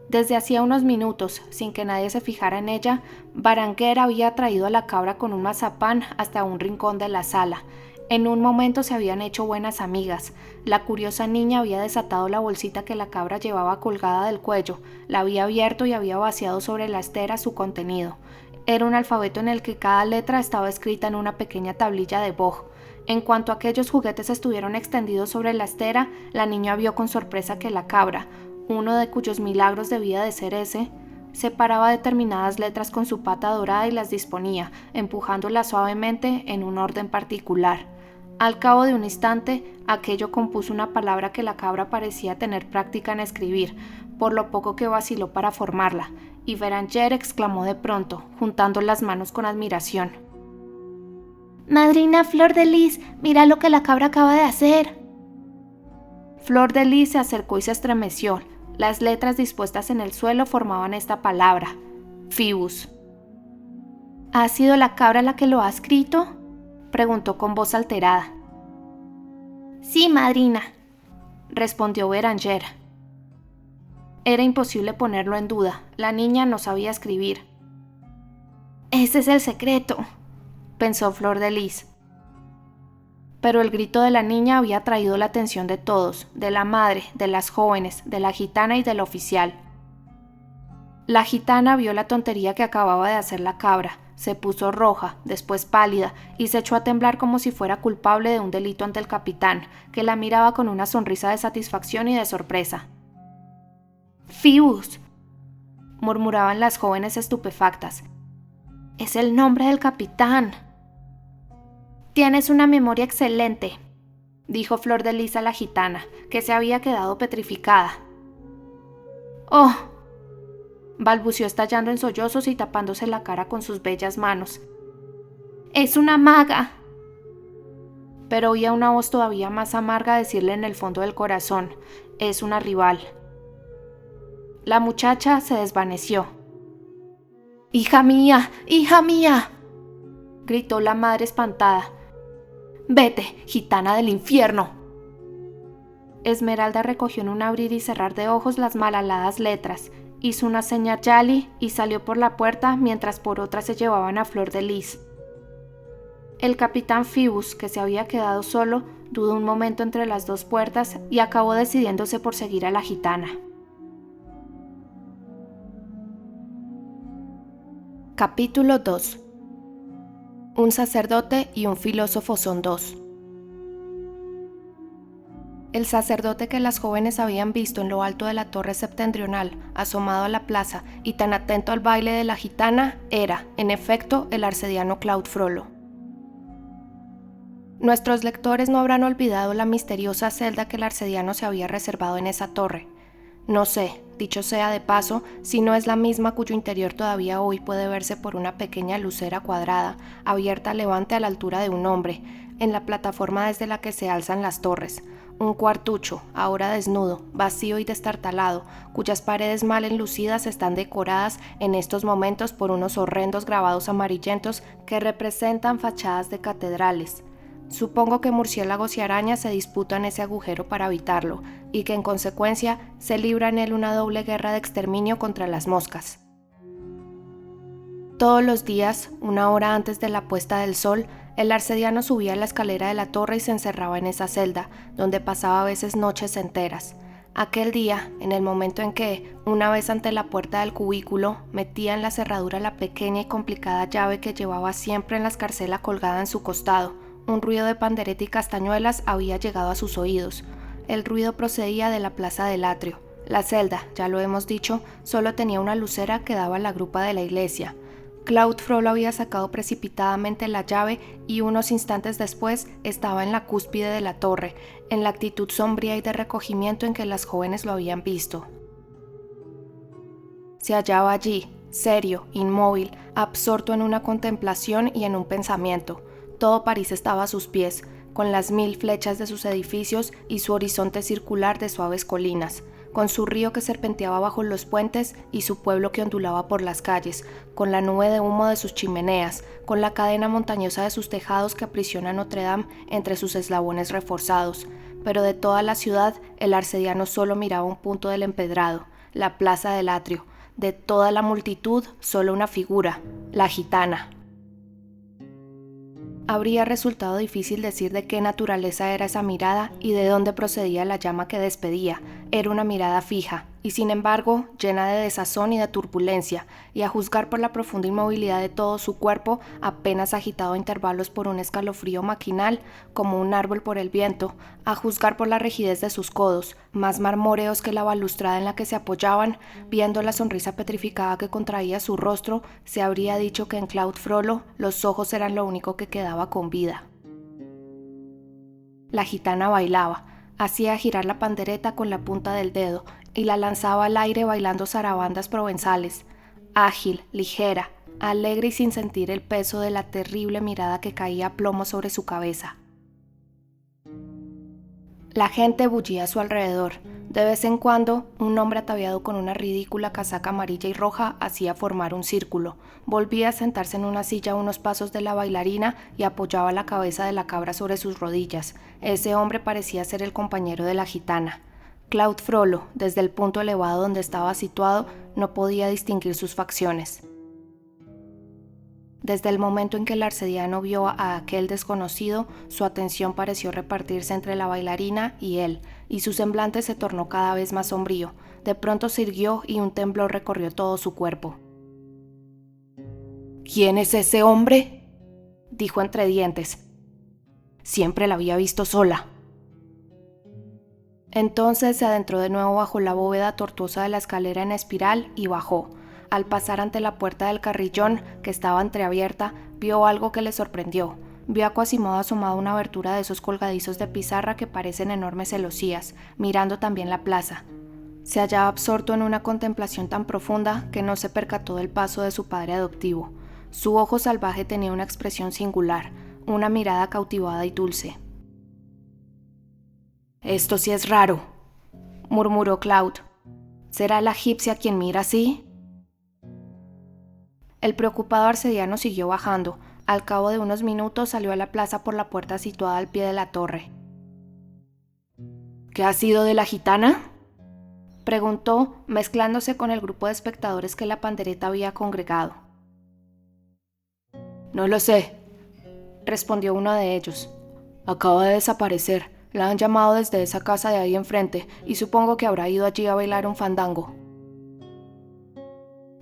Desde hacía unos minutos, sin que nadie se fijara en ella, Berenguer había traído a la cabra con un mazapán hasta un rincón de la sala. En un momento se habían hecho buenas amigas. La curiosa niña había desatado la bolsita que la cabra llevaba colgada del cuello, la había abierto y había vaciado sobre la estera su contenido. Era un alfabeto en el que cada letra estaba escrita en una pequeña tablilla de boj. En cuanto aquellos juguetes estuvieron extendidos sobre la estera, la niña vio con sorpresa que la cabra, uno de cuyos milagros debía de ser ese, separaba determinadas letras con su pata dorada y las disponía, empujándolas suavemente en un orden particular. Al cabo de un instante, aquello compuso una palabra que la cabra parecía tener práctica en escribir, por lo poco que vaciló para formarla, y Berenguer exclamó de pronto, juntando las manos con admiración: «Madrina Flor de Lis, mira lo que la cabra acaba de hacer». Flor de Lis se acercó y se estremeció. Las letras dispuestas en el suelo formaban esta palabra: Phoebus. ¿Ha sido la cabra la que lo ha escrito?, preguntó con voz alterada. «Sí, madrina», respondió Berenguer. Era imposible ponerlo en duda. La niña no sabía escribir. «Ese es el secreto», pensó Flor de Lis. Pero el grito de la niña había atraído la atención de todos, de la madre, de las jóvenes, de la gitana y del oficial. La gitana vio la tontería que acababa de hacer la cabra, se puso roja, después pálida, y se echó a temblar como si fuera culpable de un delito ante el capitán, que la miraba con una sonrisa de satisfacción y de sorpresa. «Phoebus», murmuraban las jóvenes estupefactas. «Es el nombre del capitán». «Tienes una memoria excelente», dijo Flor de Lis a la gitana, que se había quedado petrificada. «Oh», balbuceó estallando en sollozos y tapándose la cara con sus bellas manos. «Es una maga». Pero oía una voz todavía más amarga decirle en el fondo del corazón: «Es una rival». La muchacha se desvaneció. «¡Hija mía! ¡Hija mía!», gritó la madre espantada. «Vete, gitana del infierno». Esmeralda recogió en un abrir y cerrar de ojos las malhadadas letras, hizo una seña a Djali y salió por la puerta mientras por otra se llevaban a Flor de Lis. El capitán Phoebus, que se había quedado solo, dudó un momento entre las dos puertas y acabó decidiéndose por seguir a la gitana. Capítulo 2. Un sacerdote y un filósofo son dos. El sacerdote que las jóvenes habían visto en lo alto de la torre septentrional, asomado a la plaza y tan atento al baile de la gitana, era, en efecto, el arcediano Claude Frollo. Nuestros lectores no habrán olvidado la misteriosa celda que el arcediano se había reservado en esa torre. No sé, dicho sea de paso, si no es la misma cuyo interior todavía hoy puede verse por una pequeña lucera cuadrada, abierta a levante a la altura de un hombre, en la plataforma desde la que se alzan las torres. Un cuartucho, ahora desnudo, vacío y destartalado, cuyas paredes mal enlucidas están decoradas en estos momentos por unos horrendos grabados amarillentos que representan fachadas de catedrales. Supongo que murciélagos y arañas se disputan ese agujero para habitarlo, y que en consecuencia se libra en él una doble guerra de exterminio contra las moscas. Todos los días, 1 hora antes de la puesta del sol, el arcediano subía a la escalera de la torre y se encerraba en esa celda, donde pasaba a veces noches enteras. Aquel día, en el momento en que, una vez ante la puerta del cubículo, metía en la cerradura la pequeña y complicada llave que llevaba siempre en la escarcela colgada en su costado, un ruido de pandereta y castañuelas había llegado a sus oídos. El ruido procedía de la plaza del atrio. La celda, ya lo hemos dicho, solo tenía una lucera que daba a la grupa de la iglesia. Claude Frollo había sacado precipitadamente la llave y unos instantes después estaba en la cúspide de la torre, en la actitud sombría y de recogimiento en que las jóvenes lo habían visto. Se hallaba allí, serio, inmóvil, absorto en una contemplación y en un pensamiento. Todo París estaba a sus pies, con las 1000 flechas de sus edificios y su horizonte circular de suaves colinas, con su río que serpenteaba bajo los puentes y su pueblo que ondulaba por las calles, con la nube de humo de sus chimeneas, con la cadena montañosa de sus tejados que aprisiona Notre Dame entre sus eslabones reforzados. Pero de toda la ciudad, el arcediano solo miraba un punto del empedrado, la plaza del atrio. De toda la multitud, solo una figura, la gitana. Habría resultado difícil decir de qué naturaleza era esa mirada y de dónde procedía la llama que despedía. Era una mirada fija, y sin embargo llena de desazón y de turbulencia, y a juzgar por la profunda inmovilidad de todo su cuerpo, apenas agitado a intervalos por un escalofrío maquinal, como un árbol por el viento, a juzgar por la rigidez de sus codos, más marmóreos que la balustrada en la que se apoyaban, viendo la sonrisa petrificada que contraía su rostro, se habría dicho que en Claude Frollo los ojos eran lo único que quedaba con vida. La gitana bailaba, hacía girar la pandereta con la punta del dedo y la lanzaba al aire bailando zarabandas provenzales, ágil, ligera, alegre y sin sentir el peso de la terrible mirada que caía a plomo sobre su cabeza. La gente bullía a su alrededor. De vez en cuando, un hombre ataviado con una ridícula casaca amarilla y roja hacía formar un círculo. Volvía a sentarse en una silla a unos pasos de la bailarina y apoyaba la cabeza de la cabra sobre sus rodillas. Ese hombre parecía ser el compañero de la gitana. Claude Frollo, desde el punto elevado donde estaba situado, no podía distinguir sus facciones. Desde el momento en que el arcediano vio a aquel desconocido, su atención pareció repartirse entre la bailarina y él, y su semblante se tornó cada vez más sombrío. De pronto se irguió y un temblor recorrió todo su cuerpo. «¿Quién es ese hombre?», dijo entre dientes. «Siempre la había visto sola». Entonces se adentró de nuevo bajo la bóveda tortuosa de la escalera en espiral y bajó. Al pasar ante la puerta del carrillón, que estaba entreabierta, vio algo que le sorprendió. Vio a Quasimodo asomado a una abertura de esos colgadizos de pizarra que parecen enormes celosías, mirando también la plaza. Se hallaba absorto en una contemplación tan profunda que no se percató del paso de su padre adoptivo. Su ojo salvaje tenía una expresión singular, una mirada cautivada y dulce. «Esto sí es raro», murmuró Claude. «¿Será la egipcia quien mira así?». El preocupado arcediano siguió bajando. Al cabo de unos minutos salió a la plaza por la puerta situada al pie de la torre. «¿Qué ha sido de la gitana?», preguntó, mezclándose con el grupo de espectadores que la pandereta había congregado. «No lo sé», respondió uno de ellos. «Acaba de desaparecer. La han llamado desde esa casa de ahí enfrente y supongo que habrá ido allí a bailar un fandango».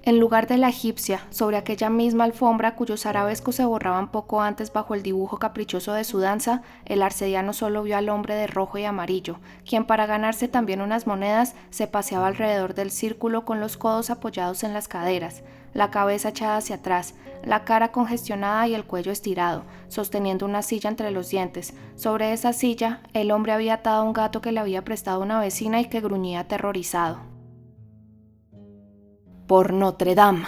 En lugar de la egipcia, sobre aquella misma alfombra cuyos arabescos se borraban poco antes bajo el dibujo caprichoso de su danza, el arcediano solo vio al hombre de rojo y amarillo, quien para ganarse también unas monedas se paseaba alrededor del círculo con los codos apoyados en las caderas, la cabeza echada hacia atrás, la cara congestionada y el cuello estirado, sosteniendo una silla entre los dientes. Sobre esa silla, el hombre había atado a un gato que le había prestado una vecina y que gruñía aterrorizado. «Por Notre Dame»,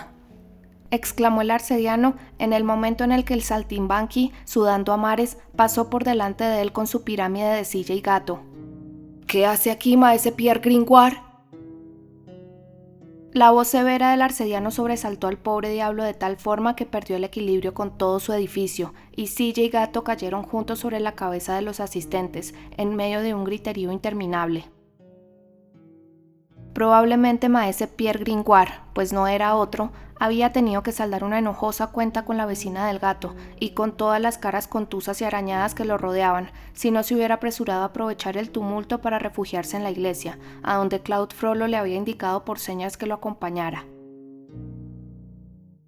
exclamó el arcediano en el momento en el que el saltimbanqui, sudando a mares, pasó por delante de él con su pirámide de silla y gato. «¿Qué hace aquí maese Pierre Gringoire?». La voz severa del arcediano sobresaltó al pobre diablo de tal forma que perdió el equilibrio con todo su edificio, y silla y gato cayeron juntos sobre la cabeza de los asistentes, en medio de un griterío interminable. Probablemente maese Pierre Gringoire, pues no era otro, había tenido que saldar una enojosa cuenta con la vecina del gato y con todas las caras contusas y arañadas que lo rodeaban, si no se hubiera apresurado a aprovechar el tumulto para refugiarse en la iglesia, a donde Claude Frollo le había indicado por señas que lo acompañara.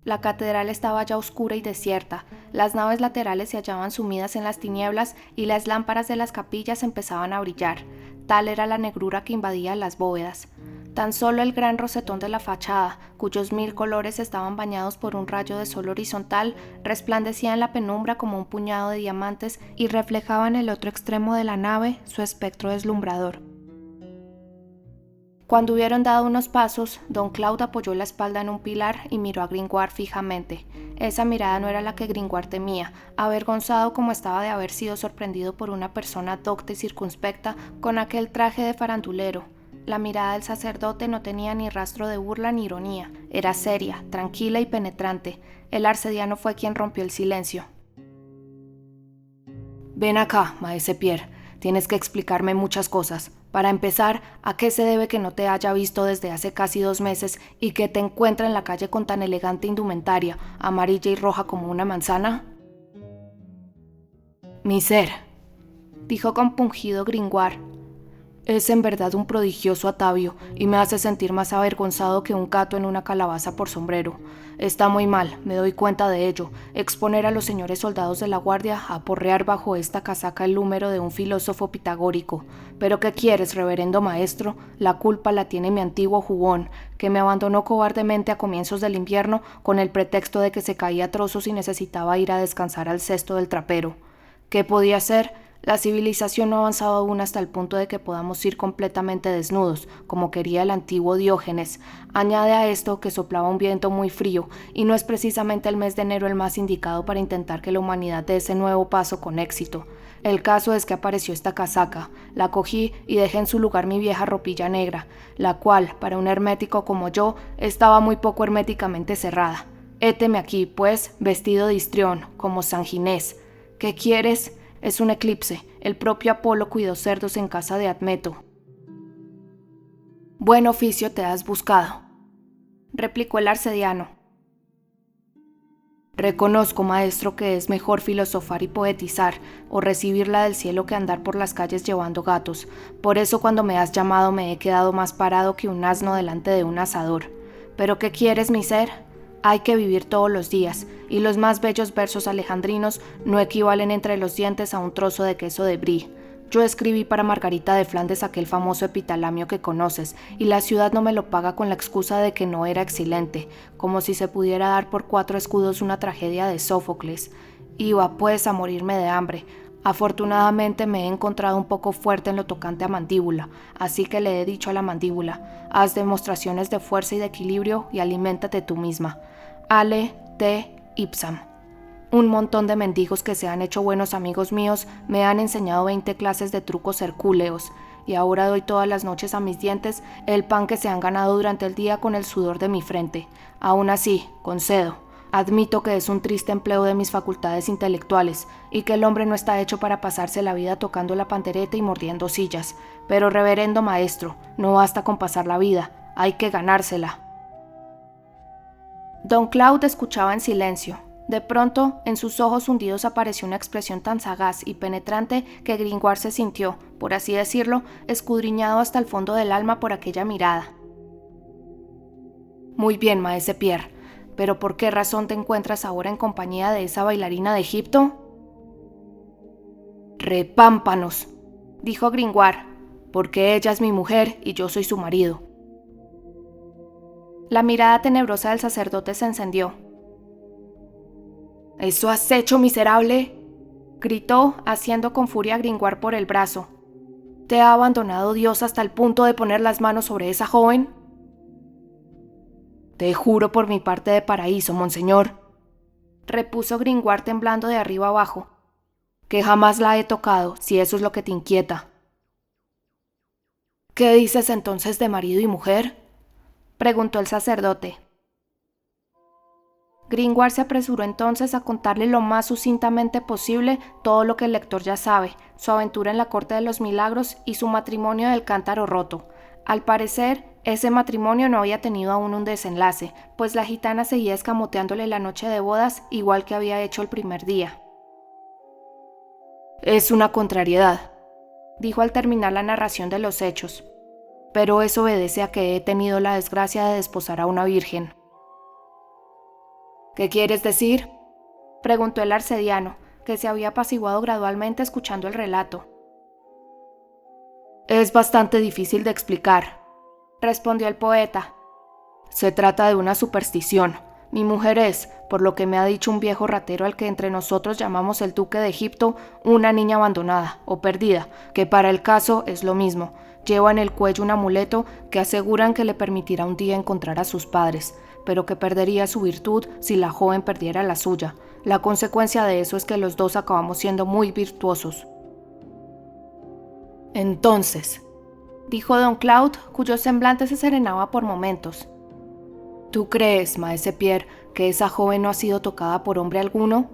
La catedral estaba ya oscura y desierta, las naves laterales se hallaban sumidas en las tinieblas y las lámparas de las capillas empezaban a brillar, tal era la negrura que invadía las bóvedas. Tan solo el gran rosetón de la fachada, cuyos 1000 colores estaban bañados por un rayo de sol horizontal, resplandecía en la penumbra como un puñado de diamantes y reflejaba en el otro extremo de la nave su espectro deslumbrador. Cuando hubieron dado unos pasos, don Claude apoyó la espalda en un pilar y miró a Gringoire fijamente. Esa mirada no era la que Gringoire temía, avergonzado como estaba de haber sido sorprendido por una persona docta y circunspecta con aquel traje de farandulero. La mirada del sacerdote no tenía ni rastro de burla ni ironía, era seria, tranquila y penetrante. El arcediano fue quien rompió el silencio. Ven acá, maese Pierre, tienes que explicarme muchas cosas. Para empezar, ¿a qué se debe que no te haya visto desde hace casi 2 meses y que te encuentre en la calle con tan elegante indumentaria, amarilla y roja como una manzana? Mi ser, dijo compungido Gringoire, es en verdad un prodigioso atavío y me hace sentir más avergonzado que un gato en una calabaza por sombrero. Está muy mal, me doy cuenta de ello, exponer a los señores soldados de la guardia a porrear bajo esta casaca el número de un filósofo pitagórico. Pero ¿qué quieres, reverendo maestro? La culpa la tiene mi antiguo jugón, que me abandonó cobardemente a comienzos del invierno con el pretexto de que se caía a trozos y necesitaba ir a descansar al cesto del trapero. ¿Qué podía hacer? La civilización no ha avanzado aún hasta el punto de que podamos ir completamente desnudos, como quería el antiguo Diógenes. Añade a esto que soplaba un viento muy frío, y no es precisamente el mes de enero el más indicado para intentar que la humanidad dé ese nuevo paso con éxito. El caso es que apareció esta casaca, la cogí y dejé en su lugar mi vieja ropilla negra, la cual, para un hermético como yo, estaba muy poco herméticamente cerrada. Héteme aquí, pues, vestido de histrión, como San Ginés. ¿Qué quieres? Es un eclipse. El propio Apolo cuidó cerdos en casa de Admeto. Buen oficio te has buscado, replicó el arcediano. Reconozco, maestro, que es mejor filosofar y poetizar, o recibirla del cielo que andar por las calles llevando gatos. Por eso cuando me has llamado me he quedado más parado que un asno delante de un asador. ¿Pero qué quieres, mi ser? Hay que vivir todos los días, y los más bellos versos alejandrinos no equivalen entre los dientes a un trozo de queso de brie. Yo escribí para Margarita de Flandes aquel famoso epitalamio que conoces, y la ciudad no me lo paga con la excusa de que no era excelente, como si se pudiera dar por 4 escudos una tragedia de Sófocles. Iba, pues, a morirme de hambre. Afortunadamente me he encontrado un poco fuerte en lo tocante a mandíbula, así que le he dicho a la mandíbula, haz demostraciones de fuerza y de equilibrio y aliméntate tú misma. Ale, te, ipsam. Un montón de mendigos que se han hecho buenos amigos míos me han enseñado 20 clases de trucos hercúleos, y ahora doy todas las noches a mis dientes el pan que se han ganado durante el día con el sudor de mi frente. Aún así, concedo. Admito que es un triste empleo de mis facultades intelectuales y que el hombre no está hecho para pasarse la vida tocando la pandereta y mordiendo sillas. Pero, reverendo maestro, no basta con pasar la vida, hay que ganársela. Don Claude escuchaba en silencio. De pronto, en sus ojos hundidos apareció una expresión tan sagaz y penetrante que Gringoire se sintió, por así decirlo, escudriñado hasta el fondo del alma por aquella mirada. Muy bien, maese Pierre. ¿Pero por qué razón te encuentras ahora en compañía de esa bailarina de Egipto? Repámpanos, dijo Gringoire, porque ella es mi mujer y yo soy su marido. La mirada tenebrosa del sacerdote se encendió. ¿Eso has hecho, miserable?, gritó, haciendo con furia a Gringoire por el brazo. ¿Te ha abandonado Dios hasta el punto de poner las manos sobre esa joven? Te juro por mi parte de paraíso, monseñor, repuso Gringoire temblando de arriba abajo, que jamás la he tocado, si eso es lo que te inquieta. ¿Qué dices entonces de marido y mujer? preguntó el sacerdote. Gringoire se apresuró entonces a contarle lo más sucintamente posible todo lo que el lector ya sabe, su aventura en la Corte de los Milagros y su matrimonio del cántaro roto. Al parecer, ese matrimonio no había tenido aún un desenlace, pues la gitana seguía escamoteándole la noche de bodas igual que había hecho el primer día. Es una contrariedad, dijo al terminar la narración de los hechos, pero eso obedece a que he tenido la desgracia de desposar a una virgen. ¿Qué quieres decir?, preguntó el arcediano, que se había apaciguado gradualmente escuchando el relato. Es bastante difícil de explicar, respondió el poeta. Se trata de una superstición. Mi mujer es, por lo que me ha dicho un viejo ratero al que entre nosotros llamamos el duque de Egipto, una niña abandonada o perdida, que para el caso es lo mismo. Lleva en el cuello un amuleto que aseguran que le permitirá un día encontrar a sus padres, pero que perdería su virtud si la joven perdiera la suya. La consecuencia de eso es que los dos acabamos siendo muy virtuosos. Entonces, dijo don Claude, cuyo semblante se serenaba por momentos. ¿Tú crees, maese Pierre, que esa joven no ha sido tocada por hombre alguno?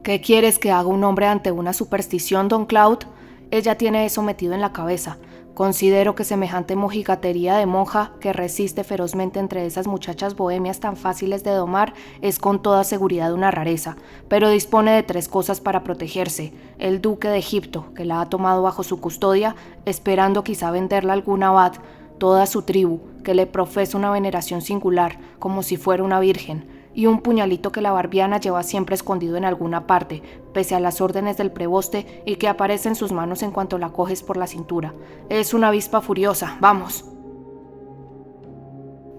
¿Qué quieres que haga un hombre ante una superstición, don Claude? Ella tiene eso metido en la cabeza. Considero que semejante mojigatería de monja que resiste ferozmente entre esas muchachas bohemias tan fáciles de domar es con toda seguridad una rareza, pero dispone de 3 cosas para protegerse: el duque de Egipto, que la ha tomado bajo su custodia, esperando quizá venderla a algún abad, toda su tribu, que le profesa una veneración singular, como si fuera una virgen, y un puñalito que la barbiana lleva siempre escondido en alguna parte, pese a las órdenes del preboste, y que aparece en sus manos en cuanto la coges por la cintura. Es una avispa furiosa, vamos.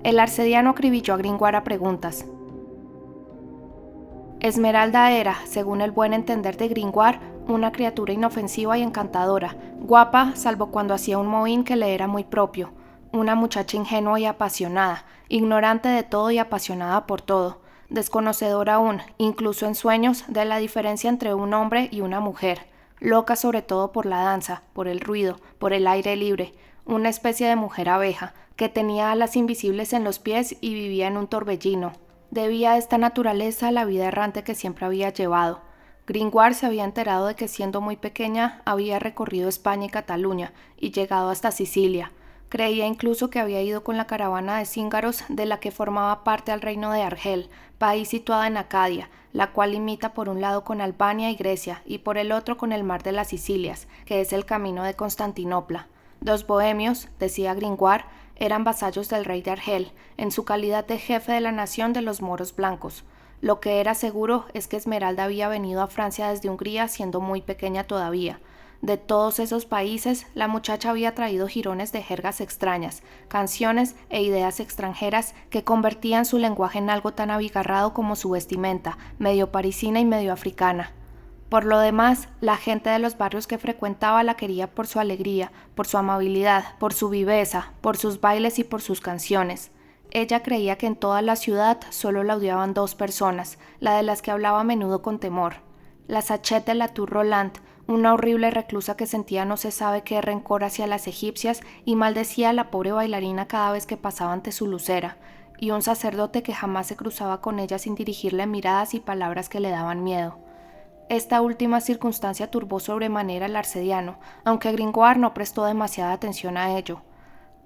El arcediano acribilló a Gringoire a preguntas. Esmeralda era, según el buen entender de Gringoire, una criatura inofensiva y encantadora, guapa salvo cuando hacía un mohín que le era muy propio, una muchacha ingenua y apasionada, ignorante de todo y apasionada por todo, desconocedora aún, incluso en sueños, de la diferencia entre un hombre y una mujer, loca sobre todo por la danza, por el ruido, por el aire libre, una especie de mujer abeja, que tenía alas invisibles en los pies y vivía en un torbellino. Debía a esta naturaleza a la vida errante que siempre había llevado. Gringoire se había enterado de que siendo muy pequeña había recorrido España y Cataluña y llegado hasta Sicilia. Creía incluso que había ido con la caravana de cíngaros de la que formaba parte al reino de Argel, país situado en Acadia, la cual limita por un lado con Albania y Grecia y por el otro con el mar de las Sicilias, que es el camino de Constantinopla. 2 bohemios, decía Gringoire, eran vasallos del rey de Argel, en su calidad de jefe de la nación de los moros blancos. Lo que era seguro es que Esmeralda había venido a Francia desde Hungría siendo muy pequeña todavía. De todos esos países, la muchacha había traído jirones de jergas extrañas, canciones e ideas extranjeras que convertían su lenguaje en algo tan abigarrado como su vestimenta, medio parisina y medio africana. Por lo demás, la gente de los barrios que frecuentaba la quería por su alegría, por su amabilidad, por su viveza, por sus bailes y por sus canciones. Ella creía que en toda la ciudad solo la odiaban 2 personas, la de las que hablaba a menudo con temor. La Sachet de la Tour Roland, una horrible reclusa que sentía no se sabe qué rencor hacia las egipcias y maldecía a la pobre bailarina cada vez que pasaba ante su lucera, y un sacerdote que jamás se cruzaba con ella sin dirigirle miradas y palabras que le daban miedo. Esta última circunstancia turbó sobremanera al arcediano, aunque Gringoire no prestó demasiada atención a ello.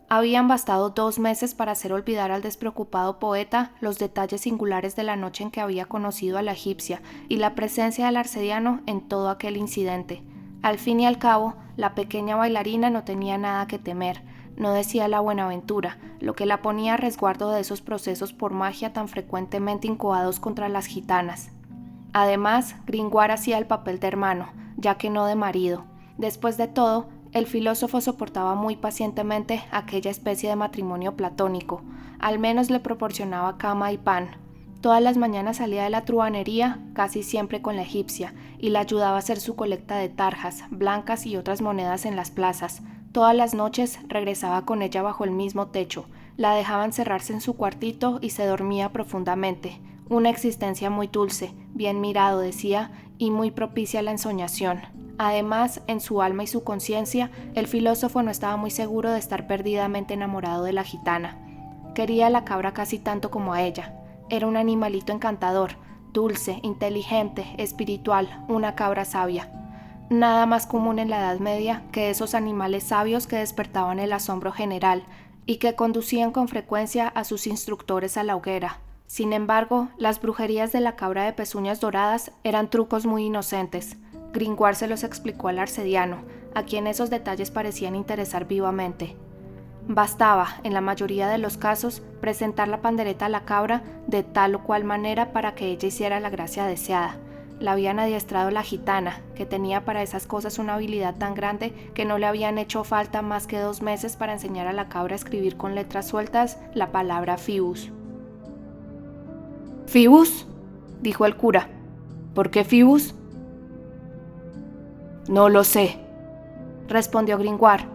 Habían bastado 2 meses para hacer olvidar al despreocupado poeta los detalles singulares de la noche en que había conocido a la egipcia y la presencia del arcediano en todo aquel incidente. Al fin y al cabo, la pequeña bailarina no tenía nada que temer, no decía la Buenaventura, lo que la ponía a resguardo de esos procesos por magia tan frecuentemente incoados contra las gitanas. Además, Gringoire hacía el papel de hermano, ya que no de marido. Después de todo, el filósofo soportaba muy pacientemente aquella especie de matrimonio platónico, al menos le proporcionaba cama y pan. Todas las mañanas salía de la truhanería, casi siempre con la egipcia, y la ayudaba a hacer su colecta de tarjas, blancas y otras monedas en las plazas. Todas las noches regresaba con ella bajo el mismo techo, la dejaba encerrarse en su cuartito y se dormía profundamente. Una existencia muy dulce, bien mirado, decía, y muy propicia a la ensoñación. Además, en su alma y su conciencia, el filósofo no estaba muy seguro de estar perdidamente enamorado de la gitana. Quería a la cabra casi tanto como a ella. Era un animalito encantador, dulce, inteligente, espiritual, una cabra sabia. Nada más común en la Edad Media que esos animales sabios que despertaban el asombro general y que conducían con frecuencia a sus instructores a la hoguera. Sin embargo, las brujerías de la cabra de pezuñas doradas eran trucos muy inocentes. Gringoire se los explicó al arcediano, a quien esos detalles parecían interesar vivamente. Bastaba, en la mayoría de los casos, presentar la pandereta a la cabra de tal o cual manera para que ella hiciera la gracia deseada. La habían adiestrado la gitana, que tenía para esas cosas una habilidad tan grande que no le habían hecho falta más que 2 meses para enseñar a la cabra a escribir con letras sueltas la palabra Fibus. ¿Fibus?, dijo el cura. ¿Por qué Fibus? No lo sé, respondió Gringoire.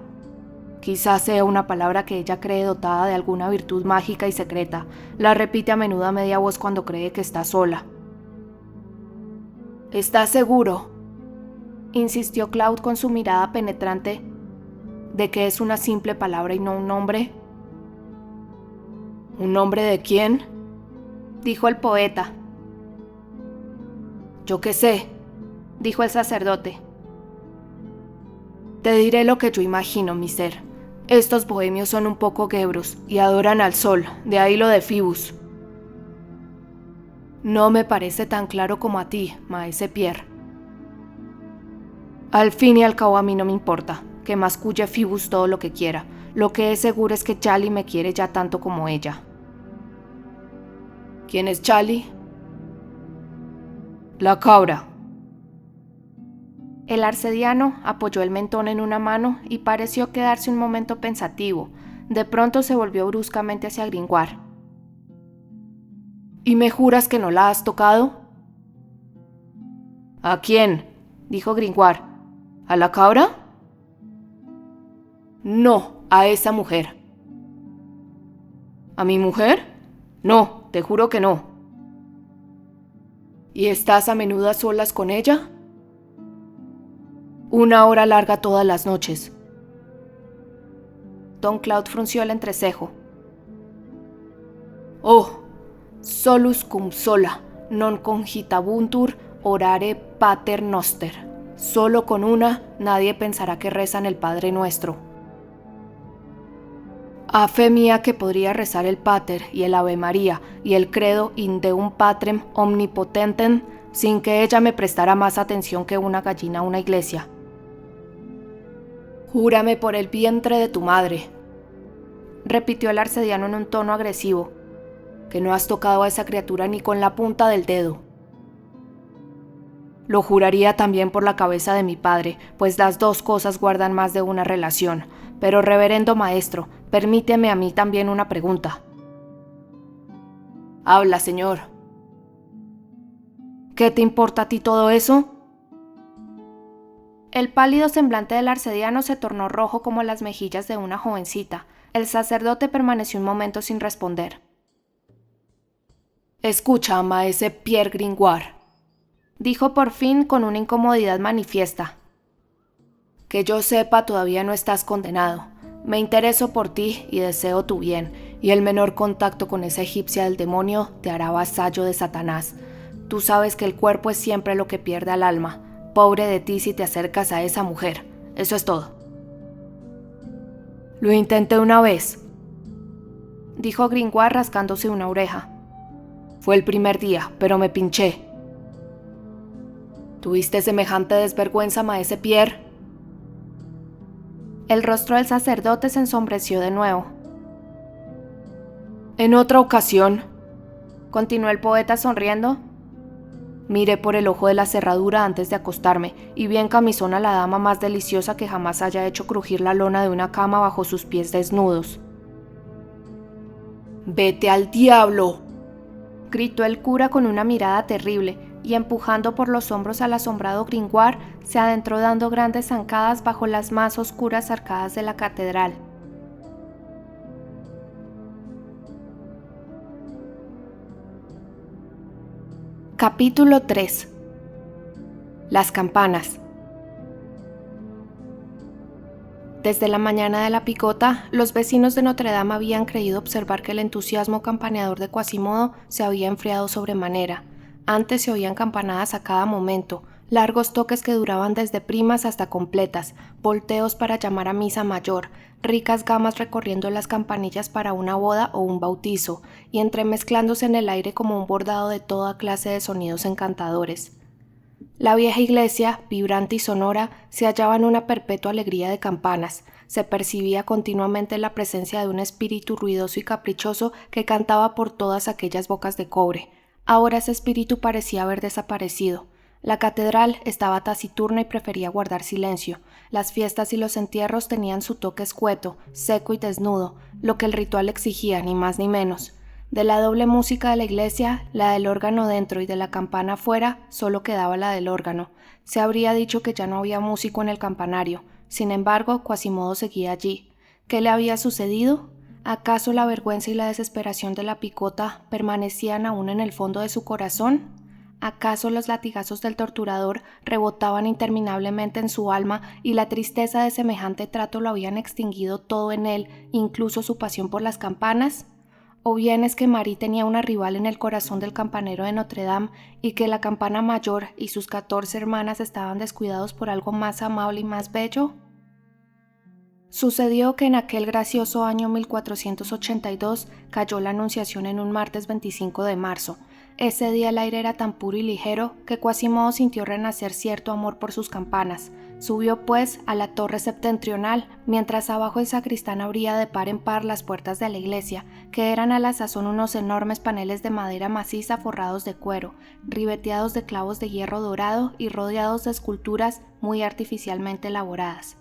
Quizás sea una palabra que ella cree dotada de alguna virtud mágica y secreta. La repite a menudo a media voz cuando cree que está sola. ¿Estás seguro?, insistió Claude con su mirada penetrante, ¿de que es una simple palabra y no un nombre? ¿Un nombre de quién?, dijo el poeta. Yo qué sé, dijo el sacerdote. Te diré lo que yo imagino, mi ser. Estos bohemios son un poco guebros y adoran al sol, de ahí lo de Fibus. No me parece tan claro como a ti, maese Pierre. Al fin y al cabo a mí no me importa, que masculle Fibus todo lo que quiera. Lo que es seguro es que Chali me quiere ya tanto como ella. ¿Quién es Chali? La cabra. El arcediano apoyó el mentón en una mano y pareció quedarse un momento pensativo. De pronto se volvió bruscamente hacia Gringoire. ¿Y me juras que no la has tocado? ¿A quién?, dijo Gringoire. ¿A la cabra? No, a esa mujer. ¿A mi mujer? No, te juro que no. ¿Y estás a menudo a solas con ella? 1 hora larga todas las noches. Don Claude frunció el entrecejo. Oh, solus cum sola, non congitabuntur orare pater noster. Solo con una nadie pensará que rezan el Padre Nuestro. A fe mía que podría rezar el Pater y el Ave María y el Credo in Deum Patrem Omnipotentem sin que ella me prestara más atención que una gallina a una iglesia. Júrame por el vientre de tu madre, repitió el arcediano en un tono agresivo, que no has tocado a esa criatura ni con la punta del dedo. Lo juraría también por la cabeza de mi padre, pues las dos cosas guardan más de una relación. Pero, reverendo maestro, permíteme a mí también una pregunta. Habla, señor. ¿Qué te importa a ti todo eso? El pálido semblante del arcediano se tornó rojo como las mejillas de una jovencita. El sacerdote permaneció un momento sin responder. Escucha, maese Pierre Gringoire, dijo por fin con una incomodidad manifiesta. Que yo sepa, todavía no estás condenado. Me intereso por ti y deseo tu bien, y el menor contacto con esa egipcia del demonio te hará vasallo de Satanás. Tú sabes que el cuerpo es siempre lo que pierde al alma. Pobre de ti si te acercas a esa mujer. Eso es todo. Lo intenté una vez, dijo Gringoire rascándose una oreja. Fue el primer día, pero me pinché. ¿Tuviste semejante desvergüenza, maese Pierre? El rostro del sacerdote se ensombreció de nuevo. En otra ocasión, continuó el poeta sonriendo, miré por el ojo de la cerradura antes de acostarme y vi en camisón a la dama más deliciosa que jamás haya hecho crujir la lona de una cama bajo sus pies desnudos. ¡Vete al diablo!, gritó el cura con una mirada terrible, y empujando por los hombros al asombrado Gringoire, se adentró dando grandes zancadas bajo las más oscuras arcadas de la catedral. Capítulo 3. Las campanas. Desde la mañana de la picota, los vecinos de Notre Dame habían creído observar que el entusiasmo campaneador de Quasimodo se había enfriado sobremanera. Antes se oían campanadas a cada momento, largos toques que duraban desde primas hasta completas, volteos para llamar a misa mayor, ricas gamas recorriendo las campanillas para una boda o un bautizo, y entremezclándose en el aire como un bordado de toda clase de sonidos encantadores. La vieja iglesia, vibrante y sonora, se hallaba en una perpetua alegría de campanas. Se percibía continuamente la presencia de un espíritu ruidoso y caprichoso que cantaba por todas aquellas bocas de cobre. Ahora ese espíritu parecía haber desaparecido. La catedral estaba taciturna y prefería guardar silencio. Las fiestas y los entierros tenían su toque escueto, seco y desnudo, lo que el ritual exigía, ni más ni menos. De la doble música de la iglesia, la del órgano dentro y de la campana afuera, solo quedaba la del órgano. Se habría dicho que ya no había músico en el campanario. Sin embargo, Quasimodo seguía allí. ¿Qué le había sucedido? ¿Acaso la vergüenza y la desesperación de la picota permanecían aún en el fondo de su corazón? ¿Acaso los latigazos del torturador rebotaban interminablemente en su alma y la tristeza de semejante trato lo habían extinguido todo en él, incluso su pasión por las campanas? ¿O bien es que Marie tenía una rival en el corazón del campanero de Notre Dame y que la campana mayor y sus 14 hermanas estaban descuidados por algo más amable y más bello? Sucedió que en aquel gracioso año 1482 cayó la Anunciación en un martes 25 de marzo. Ese día el aire era tan puro y ligero que Quasimodo sintió renacer cierto amor por sus campanas. Subió pues a la torre septentrional, mientras abajo el sacristán abría de par en par las puertas de la iglesia, que eran a la sazón unos enormes paneles de madera maciza forrados de cuero, ribeteados de clavos de hierro dorado y rodeados de esculturas muy artificialmente elaboradas.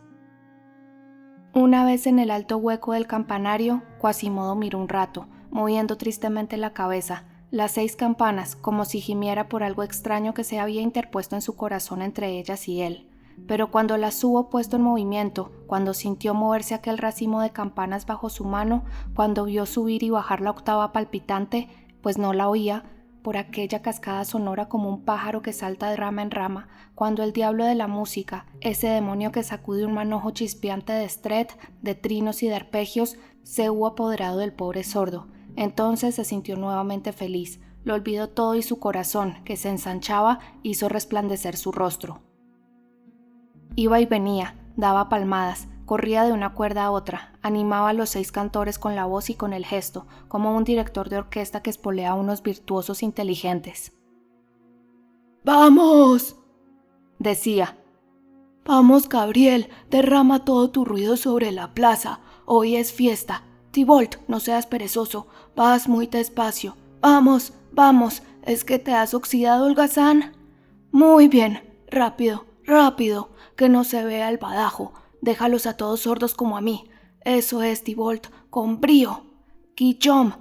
Una vez en el alto hueco del campanario, Quasimodo miró un rato, moviendo tristemente la cabeza, las 6 campanas, como si gimiera por algo extraño que se había interpuesto en su corazón entre ellas y él. Pero cuando las hubo puesto en movimiento, cuando sintió moverse aquel racimo de campanas bajo su mano, cuando vio subir y bajar la octava palpitante, pues no la oía, por aquella cascada sonora como un pájaro que salta de rama en rama, cuando el diablo de la música, ese demonio que sacude un manojo chispeante de stret, de trinos y de arpegios, se hubo apoderado del pobre sordo. Entonces se sintió nuevamente feliz, lo olvidó todo y su corazón, que se ensanchaba, hizo resplandecer su rostro. Iba y venía, daba palmadas, corría de una cuerda a otra, animaba a los 6 cantores con la voz y con el gesto, como un director de orquesta que espolea a unos virtuosos inteligentes. ¡Vamos!, decía. «Vamos, Gabriel, derrama todo tu ruido sobre la plaza. Hoy es fiesta. Thibault, no seas perezoso, vas muy despacio. Vamos, vamos, ¿es que te has oxidado, holgazán? Muy bien, rápido, rápido, que no se vea el badajo. Déjalos a todos sordos como a mí. Eso es, Thibault, con brío. Guillaume,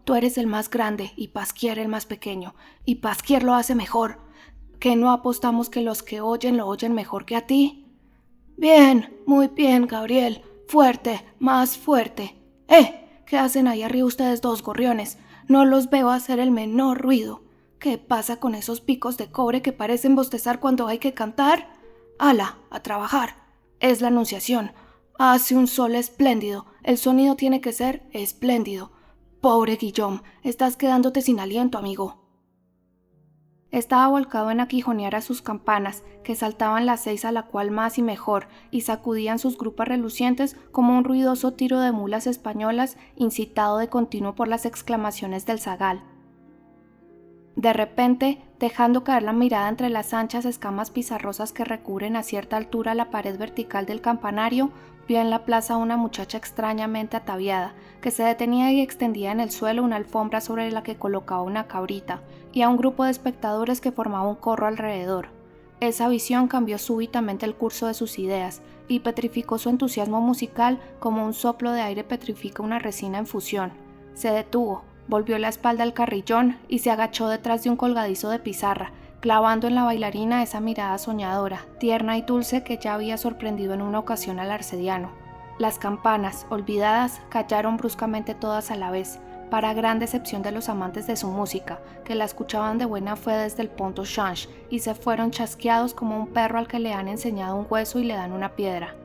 tú eres el más grande y Pasquier el más pequeño, y Pasquier lo hace mejor. ¿Que no apostamos que los que oyen lo oyen mejor que a ti? Bien, muy bien, Gabriel. Fuerte, más fuerte. ¿Qué hacen ahí arriba ustedes 2 gorriones? No los veo hacer el menor ruido. ¿Qué pasa con esos picos de cobre que parecen bostezar cuando hay que cantar? ¡Hala, a trabajar! Es la Anunciación. Hace un sol espléndido. El sonido tiene que ser espléndido. Pobre Guillaume, estás quedándote sin aliento, amigo. Estaba volcado en aguijonear a sus campanas, que saltaban las 6 a la cual más y mejor, y sacudían sus grupas relucientes como un ruidoso tiro de mulas españolas, incitado de continuo por las exclamaciones del zagal. De repente, dejando caer la mirada entre las anchas escamas pizarrosas que recubren a cierta altura la pared vertical del campanario, vio en la plaza a una muchacha extrañamente ataviada, que se detenía y extendía en el suelo una alfombra sobre la que colocaba una cabrita, y a un grupo de espectadores que formaba un corro alrededor. Esa visión cambió súbitamente el curso de sus ideas, y petrificó su entusiasmo musical como un soplo de aire petrifica una resina en fusión. Se detuvo, volvió la espalda al carrillón y se agachó detrás de un colgadizo de pizarra, clavando en la bailarina esa mirada soñadora, tierna y dulce que ya había sorprendido en una ocasión al arcediano. Las campanas, olvidadas, callaron bruscamente todas a la vez, para gran decepción de los amantes de su música, que la escuchaban de buena fe desde el Pont au Change, y se fueron chasqueados como un perro al que le han enseñado un hueso y le dan una piedra.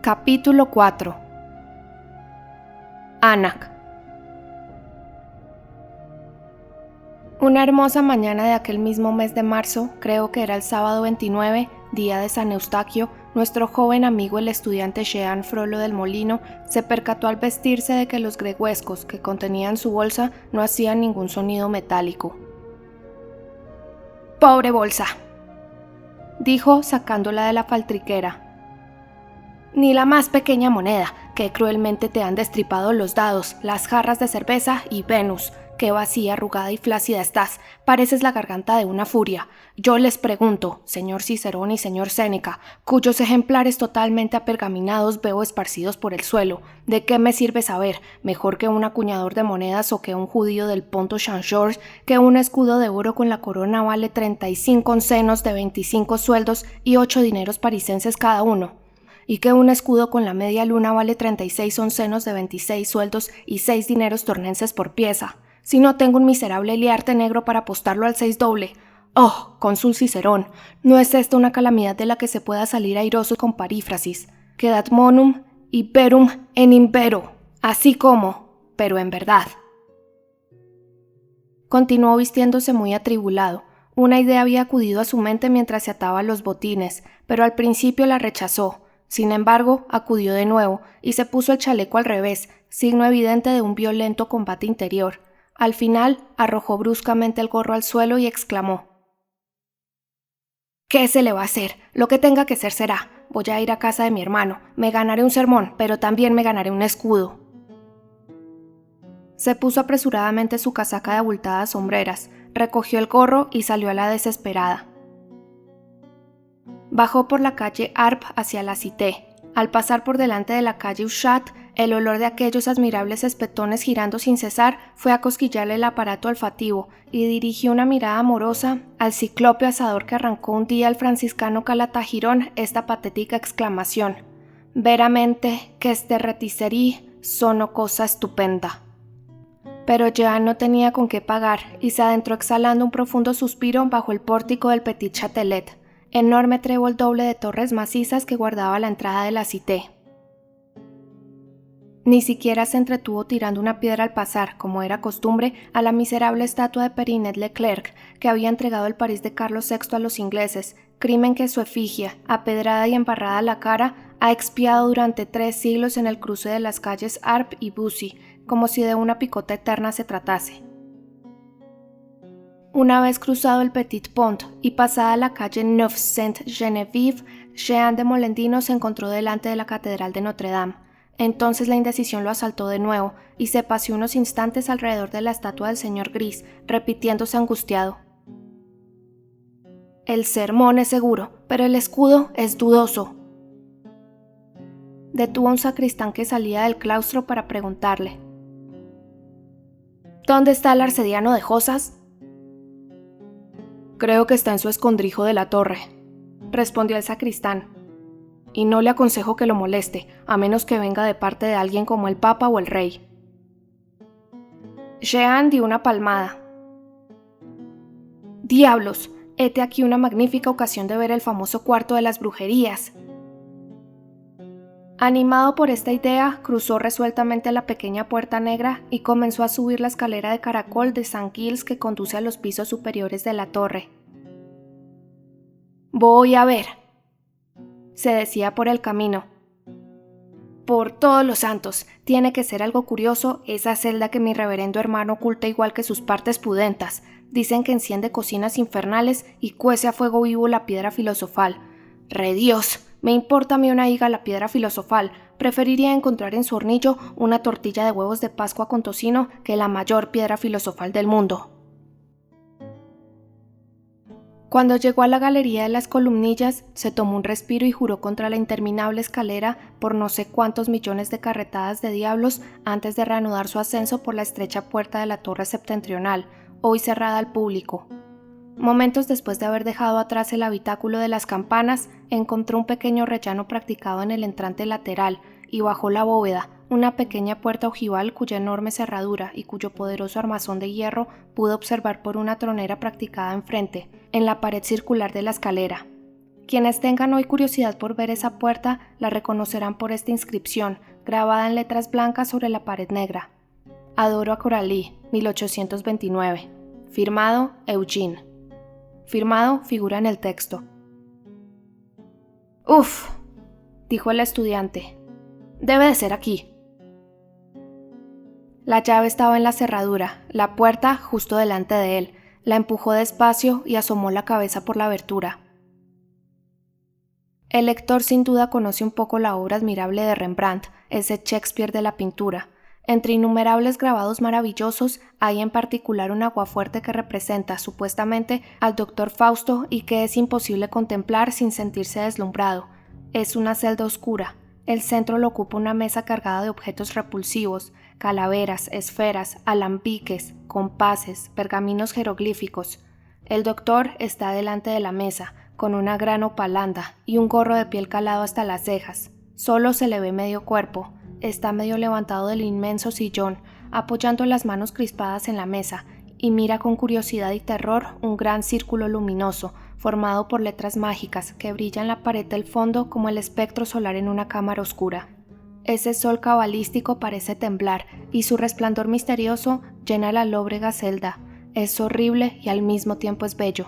Capítulo 4. Anak. Una hermosa mañana de aquel mismo mes de marzo, creo que era el sábado 29, día de San Eustaquio, nuestro joven amigo el estudiante Jean Frollo del Molino se percató al vestirse de que los greguescos que contenían su bolsa no hacían ningún sonido metálico. «¡Pobre bolsa!», dijo sacándola de la faltriquera. «Ni la más pequeña moneda, que cruelmente te han destripado los dados, las jarras de cerveza y Venus. Qué vacía, arrugada y flácida estás, pareces la garganta de una furia. Yo les pregunto, señor Cicerón y señor Séneca, cuyos ejemplares totalmente apergaminados veo esparcidos por el suelo, ¿de qué me sirve saber, mejor que un acuñador de monedas o que un judío del Ponto Saint-Georges, que un escudo de oro con la corona vale 35 oncenos de 25 sueldos y 8 dineros parisenses cada uno? Y que un escudo con la media luna vale 36 oncenos de 26 sueldos y 6 dineros tornenses por pieza. Si no tengo un miserable liarte negro para apostarlo al 6 doble. ¡Oh, cónsul Cicerón! ¿No es esta una calamidad de la que se pueda salir airoso con parífrasis? Quedat monum imperum en impero, así como, pero en verdad. Continuó vistiéndose muy atribulado. Una idea había acudido a su mente mientras se ataba los botines, pero al principio la rechazó. Sin embargo, acudió de nuevo y se puso el chaleco al revés, signo evidente de un violento combate interior. Al final, arrojó bruscamente el gorro al suelo y exclamó: «¿Qué se le va a hacer? Lo que tenga que ser será. Voy a ir a casa de mi hermano. Me ganaré un sermón, pero también me ganaré un escudo». Se puso apresuradamente su casaca de abultadas sombreras, recogió el gorro y salió a la desesperada. Bajó por la calle Arp hacia la Cité. Al pasar por delante de la calle Uchat, el olor de aquellos admirables espetones girando sin cesar fue a cosquillarle el aparato olfativo y dirigió una mirada amorosa al ciclope asador que arrancó un día al franciscano Calatagirón esta patética exclamación: «Veramente que este retisserie sono cosa estupenda». Pero Jean no tenía con qué pagar y se adentró exhalando un profundo suspiro bajo el pórtico del Petit Châtelet, enorme trébol doble de torres macizas que guardaba la entrada de la Cité. Ni siquiera se entretuvo tirando una piedra al pasar, como era costumbre, a la miserable estatua de Perinet Leclerc, que había entregado el París de Carlos VI a los ingleses, crimen que su efigie, apedrada y embarrada a la cara, ha expiado durante 3 siglos en el cruce de las calles Arp y Bussy, como si de una picota eterna se tratase. Una vez cruzado el Petit Pont y pasada la calle Neuf-Sainte-Geneviève, Jean de Molendino se encontró delante de la Catedral de Notre Dame. Entonces la indecisión lo asaltó de nuevo y se paseó unos instantes alrededor de la estatua del señor Gris, repitiéndose angustiado: «El sermón es seguro, pero el escudo es dudoso». Detuvo a un sacristán que salía del claustro para preguntarle: «¿Dónde está el arcediano de Josas?». «Creo que está en su escondrijo de la torre», respondió el sacristán, «y no le aconsejo que lo moleste, a menos que venga de parte de alguien como el Papa o el Rey». Jean dio una palmada. «¡Diablos! Hete aquí una magnífica ocasión de ver el famoso cuarto de las brujerías». Animado por esta idea, cruzó resueltamente la pequeña puerta negra y comenzó a subir la escalera de caracol de St. Gilles que conduce a los pisos superiores de la torre. «Voy a ver», se decía por el camino. «Por todos los santos, tiene que ser algo curioso esa celda que mi reverendo hermano oculta igual que sus partes pudentas. Dicen que enciende cocinas infernales y cuece a fuego vivo la piedra filosofal. ¡Redios! Me importa a mí una higa la piedra filosofal. Preferiría encontrar en su hornillo una tortilla de huevos de Pascua con tocino que la mayor piedra filosofal del mundo». Cuando llegó a la galería de las columnillas, se tomó un respiro y juró contra la interminable escalera por no sé cuántos millones de carretadas de diablos antes de reanudar su ascenso por la estrecha puerta de la torre septentrional, hoy cerrada al público. Momentos después de haber dejado atrás el habitáculo de las campanas, encontró un pequeño rellano practicado en el entrante lateral y bajó la bóveda, una pequeña puerta ojival cuya enorme cerradura y cuyo poderoso armazón de hierro pudo observar por una tronera practicada enfrente, en la pared circular de la escalera. Quienes tengan hoy curiosidad por ver esa puerta la reconocerán por esta inscripción, grabada en letras blancas sobre la pared negra. Adoro a Coralie, 1829. Firmado Eugene. Firmado figura en el texto. «Uf», dijo el estudiante. «Debe de ser aquí». La llave estaba en la cerradura, la puerta justo delante de él. La empujó despacio y asomó la cabeza por la abertura. El lector sin duda conoce un poco la obra admirable de Rembrandt, ese Shakespeare de la pintura. Entre innumerables grabados maravillosos hay en particular un aguafuerte que representa supuestamente al Dr. Fausto y que es imposible contemplar sin sentirse deslumbrado. Es una celda oscura. El centro lo ocupa una mesa cargada de objetos repulsivos, calaveras, esferas, alambiques, compases, pergaminos jeroglíficos. El doctor está delante de la mesa, con una gran opalanda y un gorro de piel calado hasta las cejas. Solo se le ve medio cuerpo. Está medio levantado del inmenso sillón, apoyando las manos crispadas en la mesa, y mira con curiosidad y terror un gran círculo luminoso, formado por letras mágicas que brillan en la pared del fondo como el espectro solar en una cámara oscura. Ese sol cabalístico parece temblar, y su resplandor misterioso llena la lóbrega celda. Es horrible y al mismo tiempo es bello.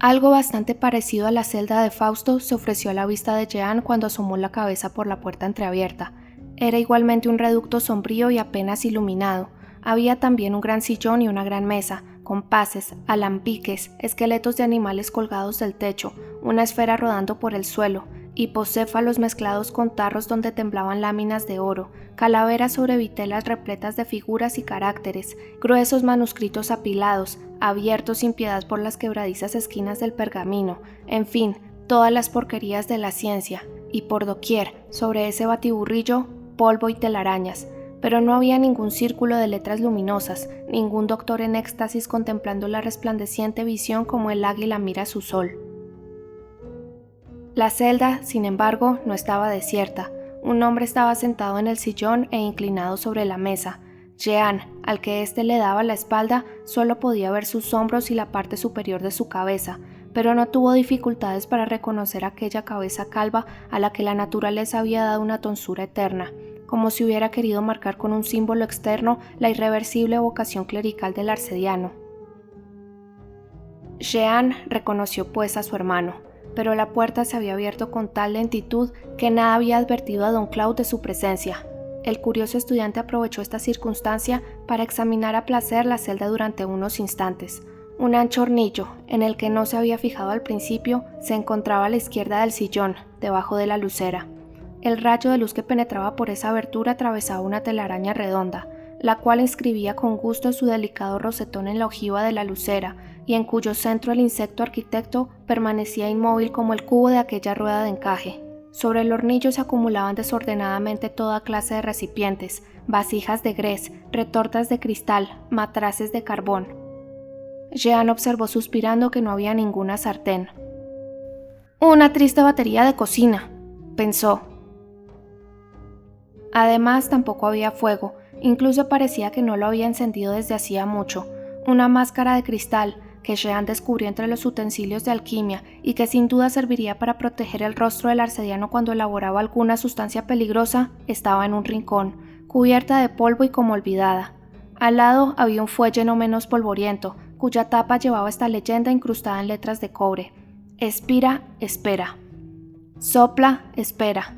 Algo bastante parecido a la celda de Fausto se ofreció a la vista de Jean cuando asomó la cabeza por la puerta entreabierta. Era igualmente un reducto sombrío y apenas iluminado. Había también un gran sillón y una gran mesa, compases, alambiques, esqueletos de animales colgados del techo, una esfera rodando por el suelo, hipocéfalos mezclados con tarros donde temblaban láminas de oro, calaveras sobre vitelas repletas de figuras y caracteres, gruesos manuscritos apilados, abiertos sin piedad por las quebradizas esquinas del pergamino, en fin, todas las porquerías de la ciencia, y por doquier, sobre ese batiburrillo, polvo y telarañas. Pero no había ningún círculo de letras luminosas, ningún doctor en éxtasis contemplando la resplandeciente visión como el águila mira su sol. La celda, sin embargo, no estaba desierta. Un hombre estaba sentado en el sillón e inclinado sobre la mesa. Jean, al que éste le daba la espalda, solo podía ver sus hombros y la parte superior de su cabeza, pero no tuvo dificultades para reconocer aquella cabeza calva a la que la naturaleza había dado una tonsura eterna, como si hubiera querido marcar con un símbolo externo la irreversible vocación clerical del arcediano. Jean reconoció pues a su hermano, pero la puerta se había abierto con tal lentitud que nada había advertido a don Claude de su presencia. El curioso estudiante aprovechó esta circunstancia para examinar a placer la celda durante unos instantes. Un ancho hornillo, en el que no se había fijado al principio, se encontraba a la izquierda del sillón, debajo de la lucera. El rayo de luz que penetraba por esa abertura atravesaba una telaraña redonda, la cual inscribía con gusto su delicado rosetón en la ojiva de la lucera, y en cuyo centro el insecto arquitecto permanecía inmóvil como el cubo de aquella rueda de encaje. Sobre el hornillo se acumulaban desordenadamente toda clase de recipientes, vasijas de grés, retortas de cristal, matraces de carbón. Jean observó suspirando que no había ninguna sartén. «Una triste batería de cocina», pensó. Además, tampoco había fuego, incluso parecía que no lo había encendido desde hacía mucho. Una máscara de cristal, que Jean descubrió entre los utensilios de alquimia y que sin duda serviría para proteger el rostro del arcediano cuando elaboraba alguna sustancia peligrosa, estaba en un rincón, cubierta de polvo y como olvidada. Al lado había un fuelle no menos polvoriento, cuya tapa llevaba esta leyenda incrustada en letras de cobre: «Expira, espera. Sopla, espera».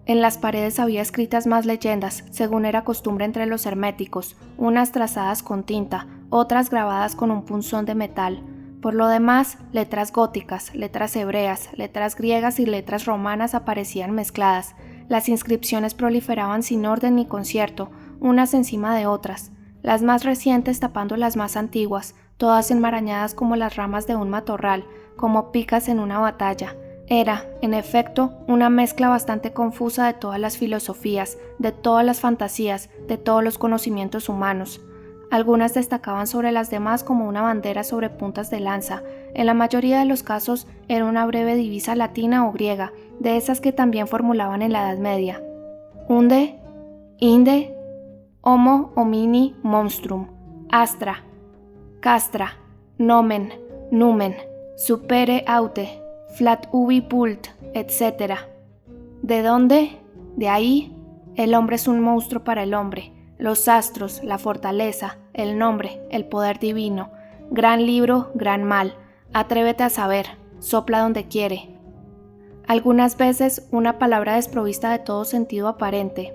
En las paredes había escritas más leyendas, según era costumbre entre los herméticos, unas trazadas con tinta, otras grabadas con un punzón de metal. Por lo demás, letras góticas, letras hebreas, letras griegas y letras romanas aparecían mezcladas. Las inscripciones proliferaban sin orden ni concierto, unas encima de otras, las más recientes tapando las más antiguas, todas enmarañadas como las ramas de un matorral, como picas en una batalla. Era, en efecto, una mezcla bastante confusa de todas las filosofías, de todas las fantasías, de todos los conocimientos humanos. Algunas destacaban sobre las demás como una bandera sobre puntas de lanza. En la mayoría de los casos era una breve divisa latina o griega, de esas que también formulaban en la Edad Media. Unde, inde, homo homini monstrum, astra, castra, nomen, numen, supere aute, flat ubi pult, etc. ¿De dónde? De ahí. El hombre es un monstruo para el hombre. Los astros, la fortaleza, el nombre, el poder divino. Gran libro, gran mal. Atrévete a saber, sopla donde quiere. Algunas veces una palabra desprovista de todo sentido aparente.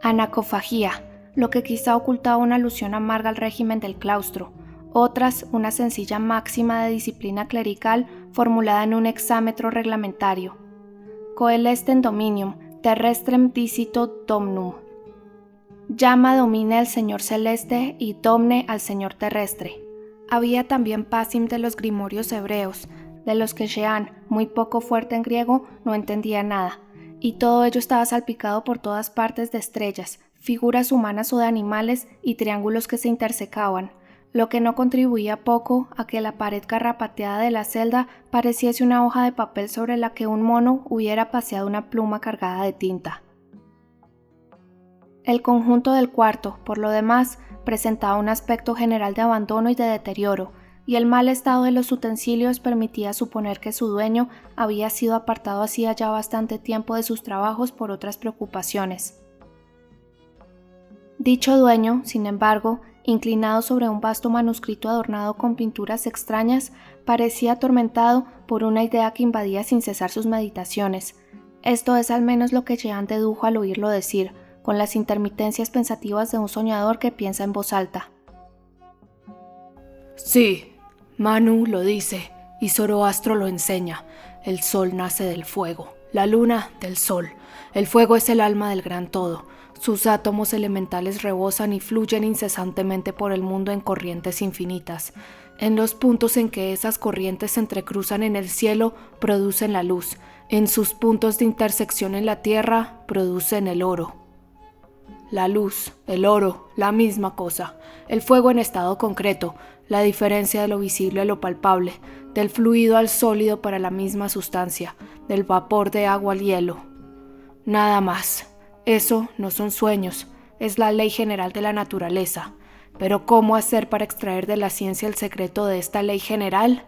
Anacofagia, lo que quizá ocultaba una alusión amarga al régimen del claustro. Otras, una sencilla máxima de disciplina clerical formulada en un hexámetro reglamentario. Coelestem dominium, terrestrem dicito domnum. Llama domine al señor celeste y domne al señor terrestre. Había también pasim de los grimorios hebreos, de los que Jean, muy poco fuerte en griego, no entendía nada, y todo ello estaba salpicado por todas partes de estrellas, figuras humanas o de animales y triángulos que se intersecaban, lo que no contribuía poco a que la pared garrapateada de la celda pareciese una hoja de papel sobre la que un mono hubiera paseado una pluma cargada de tinta. El conjunto del cuarto, por lo demás, presentaba un aspecto general de abandono y de deterioro, y el mal estado de los utensilios permitía suponer que su dueño había sido apartado hacía ya bastante tiempo de sus trabajos por otras preocupaciones. Dicho dueño, sin embargo, inclinado sobre un vasto manuscrito adornado con pinturas extrañas, parecía atormentado por una idea que invadía sin cesar sus meditaciones. Esto es al menos lo que Jean dedujo al oírlo decir, con las intermitencias pensativas de un soñador que piensa en voz alta. Sí, Manu lo dice, y Zoroastro lo enseña. El sol nace del fuego, la luna del sol. El fuego es el alma del gran todo. Sus átomos elementales rebosan y fluyen incesantemente por el mundo en corrientes infinitas. En los puntos en que esas corrientes se entrecruzan en el cielo, producen la luz. En sus puntos de intersección en la tierra, producen el oro. La luz, el oro, la misma cosa. El fuego en estado concreto, la diferencia de lo visible a lo palpable, del fluido al sólido para la misma sustancia, del vapor de agua al hielo. Nada más. Eso no son sueños, es la ley general de la naturaleza. Pero ¿cómo hacer para extraer de la ciencia el secreto de esta ley general?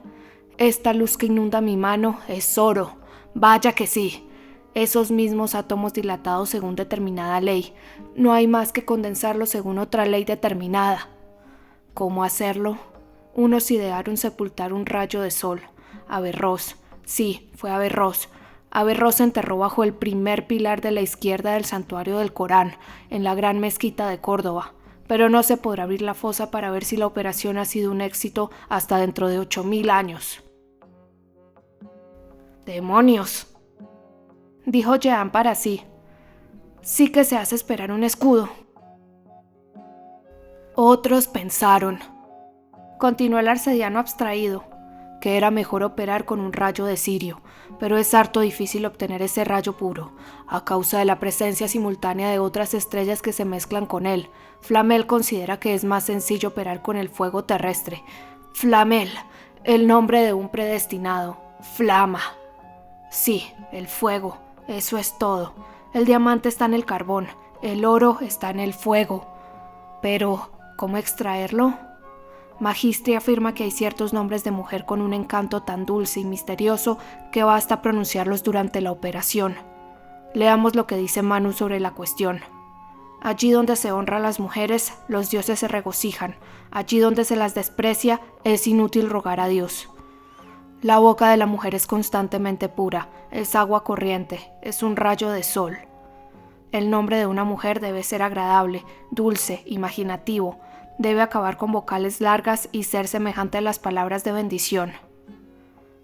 Esta luz que inunda mi mano es oro. Vaya que sí. Esos mismos átomos dilatados según determinada ley. No hay más que condensarlos según otra ley determinada. ¿Cómo hacerlo? Unos idearon sepultar un rayo de sol. Averroes. Sí, fue Averroes. Averroes se enterró bajo el primer pilar de la izquierda del santuario del Corán, en la gran mezquita de Córdoba. Pero no se podrá abrir la fosa para ver si la operación ha sido un éxito hasta dentro de 8000 años. ¡Demonios!, dijo Jean para sí. Sí que se hace esperar un escudo. Otros pensaron, continuó el arcediano abstraído, que era mejor operar con un rayo de cirio, pero es harto difícil obtener ese rayo puro, a causa de la presencia simultánea de otras estrellas que se mezclan con él. Flamel considera que es más sencillo operar con el fuego terrestre. Flamel, el nombre de un predestinado. Flama. Sí, el fuego. Eso es todo. El diamante está en el carbón, el oro está en el fuego. Pero, ¿cómo extraerlo? Magistri afirma que hay ciertos nombres de mujer con un encanto tan dulce y misterioso que basta pronunciarlos durante la operación. Leamos lo que dice Manu sobre la cuestión. Allí donde se honra a las mujeres, los dioses se regocijan. Allí donde se las desprecia, es inútil rogar a Dios. La boca de la mujer es constantemente pura, es agua corriente, es un rayo de sol. El nombre de una mujer debe ser agradable, dulce, imaginativo, debe acabar con vocales largas y ser semejante a las palabras de bendición.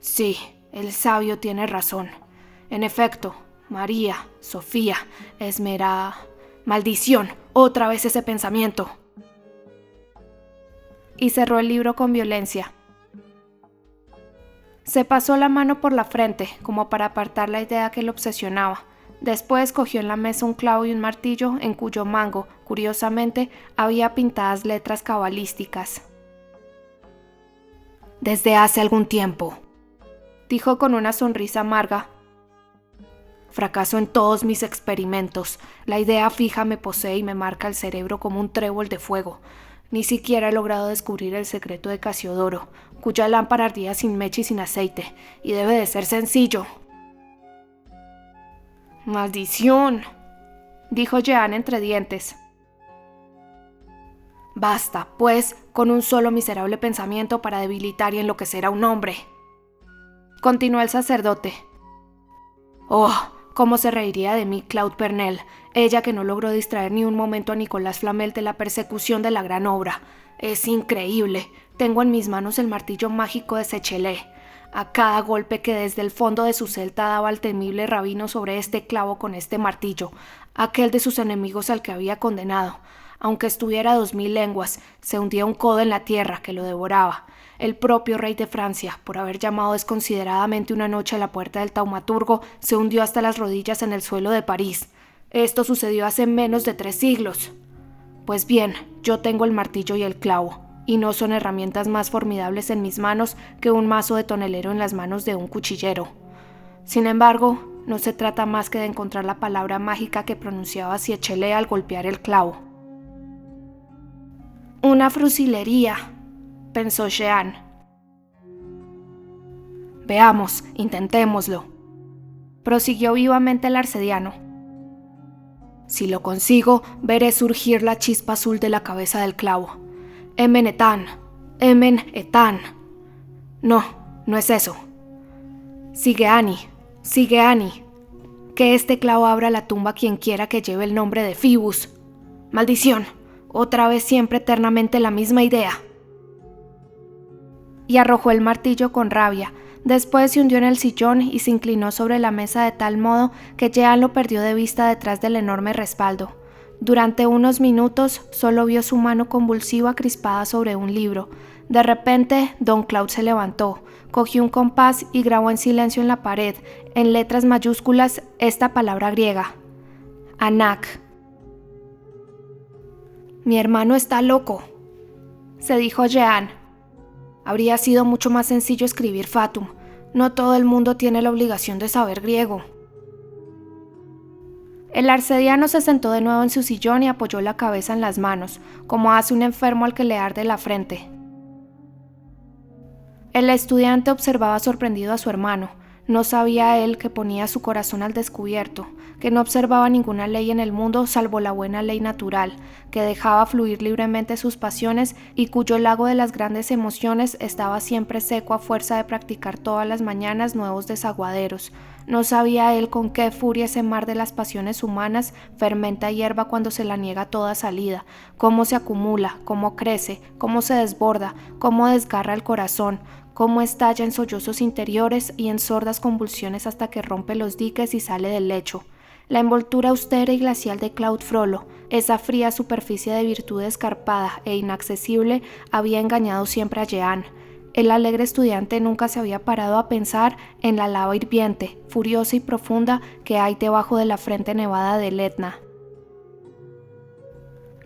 Sí, el sabio tiene razón. En efecto, María, Sofía, ¡Maldición! ¡Otra vez ese pensamiento! Y cerró el libro con violencia. Se pasó la mano por la frente, como para apartar la idea que lo obsesionaba. Después cogió en la mesa un clavo y un martillo, en cuyo mango, curiosamente, había pintadas letras cabalísticas. «Desde hace algún tiempo», dijo con una sonrisa amarga. «Fracaso en todos mis experimentos. La idea fija me posee y me marca el cerebro como un trébol de fuego. Ni siquiera he logrado descubrir el secreto de Casiodoro, cuya lámpara ardía sin mecha y sin aceite, y debe de ser sencillo. ¡Maldición!, dijo Jeanne entre dientes. Basta, pues, con un solo miserable pensamiento para debilitar y enloquecer a un hombre, continuó el sacerdote. Oh, cómo se reiría de mí Claude Pernelle, ella que no logró distraer ni un momento a Nicolas Flamel de la persecución de la gran obra. Es increíble. Tengo en mis manos el martillo mágico de Sechelet. A cada golpe que desde el fondo de su celda daba el temible rabino sobre este clavo con este martillo, aquel de sus enemigos al que había condenado, aunque estuviera a 2000 leguas, se hundía un codo en la tierra que lo devoraba. El propio rey de Francia, por haber llamado desconsideradamente una noche a la puerta del taumaturgo, se hundió hasta las rodillas en el suelo de París. Esto sucedió hace menos de 3 siglos. Pues bien, yo tengo el martillo y el clavo, y no son herramientas más formidables en mis manos que un mazo de tonelero en las manos de un cuchillero. Sin embargo, no se trata más que de encontrar la palabra mágica que pronunciaba Sechelet al golpear el clavo. Una fusilería, pensó Jeanne. Veamos, intentémoslo, prosiguió vivamente el arcediano. Si lo consigo, veré surgir la chispa azul de la cabeza del clavo. Emen etan, emen etan. No, no es eso. Sigue Ani, que este clavo abra la tumba a quien quiera que lleve el nombre de Phoebus. Maldición, otra vez siempre eternamente la misma idea. Y arrojó el martillo con rabia. Después se hundió en el sillón y se inclinó sobre la mesa de tal modo que Jeanne lo perdió de vista detrás del enorme respaldo. Durante unos minutos solo vio su mano convulsiva crispada sobre un libro. De repente, don Claude se levantó, cogió un compás y grabó en silencio en la pared, en letras mayúsculas, esta palabra griega: Anak. Mi hermano está loco, se dijo Jeanne. Habría sido mucho más sencillo escribir Fatum. No todo el mundo tiene la obligación de saber griego. El arcediano se sentó de nuevo en su sillón y apoyó la cabeza en las manos, como hace un enfermo al que le arde la frente. El estudiante observaba sorprendido a su hermano. No sabía él que ponía su corazón al descubierto, que no observaba ninguna ley en el mundo salvo la buena ley natural, que dejaba fluir libremente sus pasiones y cuyo lago de las grandes emociones estaba siempre seco a fuerza de practicar todas las mañanas nuevos desaguaderos. No sabía él con qué furia ese mar de las pasiones humanas fermenta hierba cuando se la niega toda salida, cómo se acumula, cómo crece, cómo se desborda, cómo desgarra el corazón, cómo estalla en sollozos interiores y en sordas convulsiones hasta que rompe los diques y sale del lecho. La envoltura austera y glacial de Claude Frollo, esa fría superficie de virtud escarpada e inaccesible, había engañado siempre a Jeanne. El alegre estudiante nunca se había parado a pensar en la lava hirviente, furiosa y profunda que hay debajo de la frente nevada del Etna.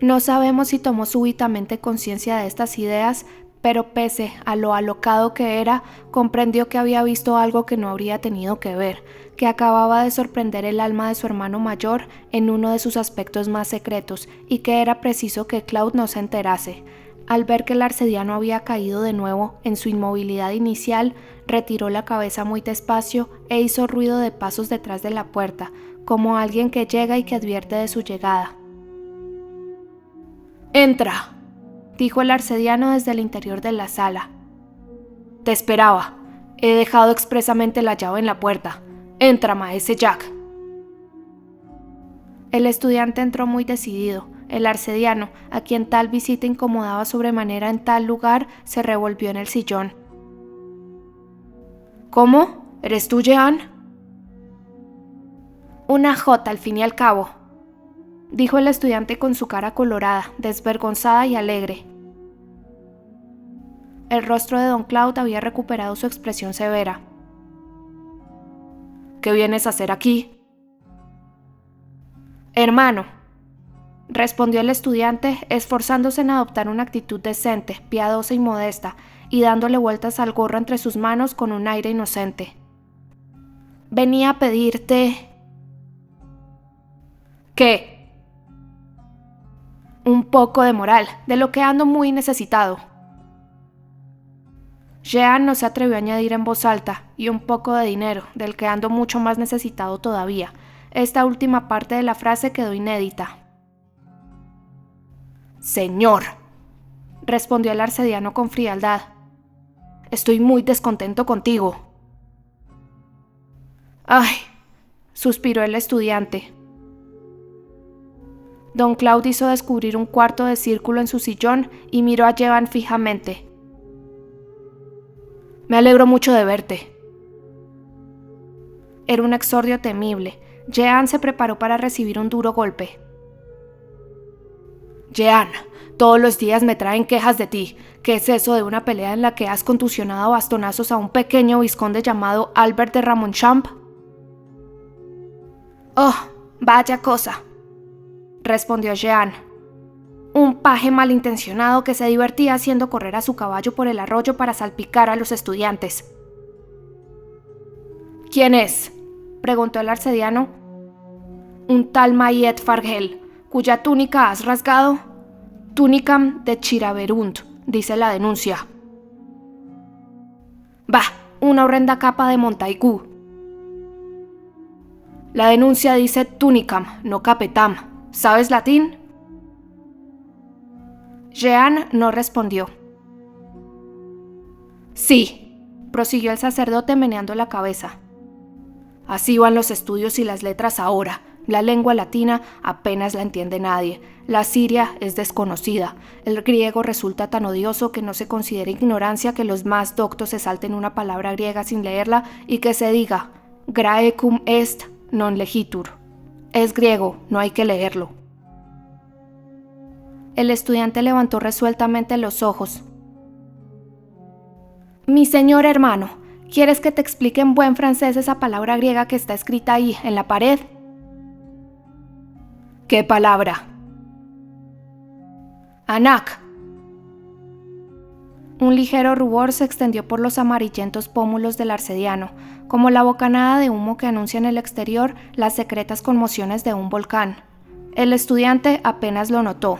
No sabemos si tomó súbitamente conciencia de estas ideas, pero pese a lo alocado que era, comprendió que había visto algo que no habría tenido que ver, que acababa de sorprender el alma de su hermano mayor en uno de sus aspectos más secretos, y que era preciso que Claude no se enterase. Al ver que el arcediano había caído de nuevo en su inmovilidad inicial, retiró la cabeza muy despacio e hizo ruido de pasos detrás de la puerta, como alguien que llega y que advierte de su llegada. «Entra», dijo el arcediano desde el interior de la sala. «Te esperaba. He dejado expresamente la llave en la puerta. Entra, maese Jack». El estudiante entró muy decidido. El arcediano, a quien tal visita incomodaba sobremanera en tal lugar, se revolvió en el sillón. «¿Cómo? ¿Eres tú, Jeanne?» «Una jota, al fin y al cabo», dijo el estudiante con su cara colorada, desvergonzada y alegre. El rostro de don Claude había recuperado su expresión severa. «¿Qué vienes a hacer aquí?» «Hermano», respondió el estudiante, esforzándose en adoptar una actitud decente, piadosa y modesta, y dándole vueltas al gorro entre sus manos con un aire inocente. «Venía a pedirte...» «¿Qué?» Un poco de moral, de lo que ando muy necesitado. Jean no se atrevió a añadir en voz alta, y un poco de dinero, del que ando mucho más necesitado todavía. Esta última parte de la frase quedó inédita. «Señor», respondió el arcediano con frialdad, «estoy muy descontento contigo». «Ay», suspiró el estudiante. Don Claude hizo descubrir un cuarto de círculo en su sillón y miró a Jean fijamente. «Me alegro mucho de verte». Era un exordio temible. Jean se preparó para recibir un duro golpe. «Jean, todos los días me traen quejas de ti. ¿Qué es eso de una pelea en la que has contusionado a bastonazos a un pequeño vizconde llamado Albert de Ramonchamp?» «Oh, vaya cosa», respondió Jean. «Un paje malintencionado que se divertía haciendo correr a su caballo por el arroyo para salpicar a los estudiantes». «¿Quién es?», preguntó el arcediano. «Un tal Mayet Fargel, cuya túnica has rasgado». «Túnicam de Chiraverunt», dice la denuncia. «Bah, una horrenda capa de Montaigú». «La denuncia dice túnicam, no capetam. ¿Sabes latín?». Jean no respondió. «Sí», prosiguió el sacerdote meneando la cabeza. «Así van los estudios y las letras ahora. La lengua latina apenas la entiende nadie. La siria es desconocida. El griego resulta tan odioso que no se considera ignorancia que los más doctos se salten una palabra griega sin leerla y que se diga Graecum est non legitur. Es griego, no hay que leerlo». El estudiante levantó resueltamente los ojos. «Mi señor hermano, ¿quieres que te explique en buen francés esa palabra griega que está escrita ahí, en la pared?» «¿Qué palabra?» «Anak». Un ligero rubor se extendió por los amarillentos pómulos del arcediano, como la bocanada de humo que anuncia en el exterior las secretas conmociones de un volcán. El estudiante apenas lo notó.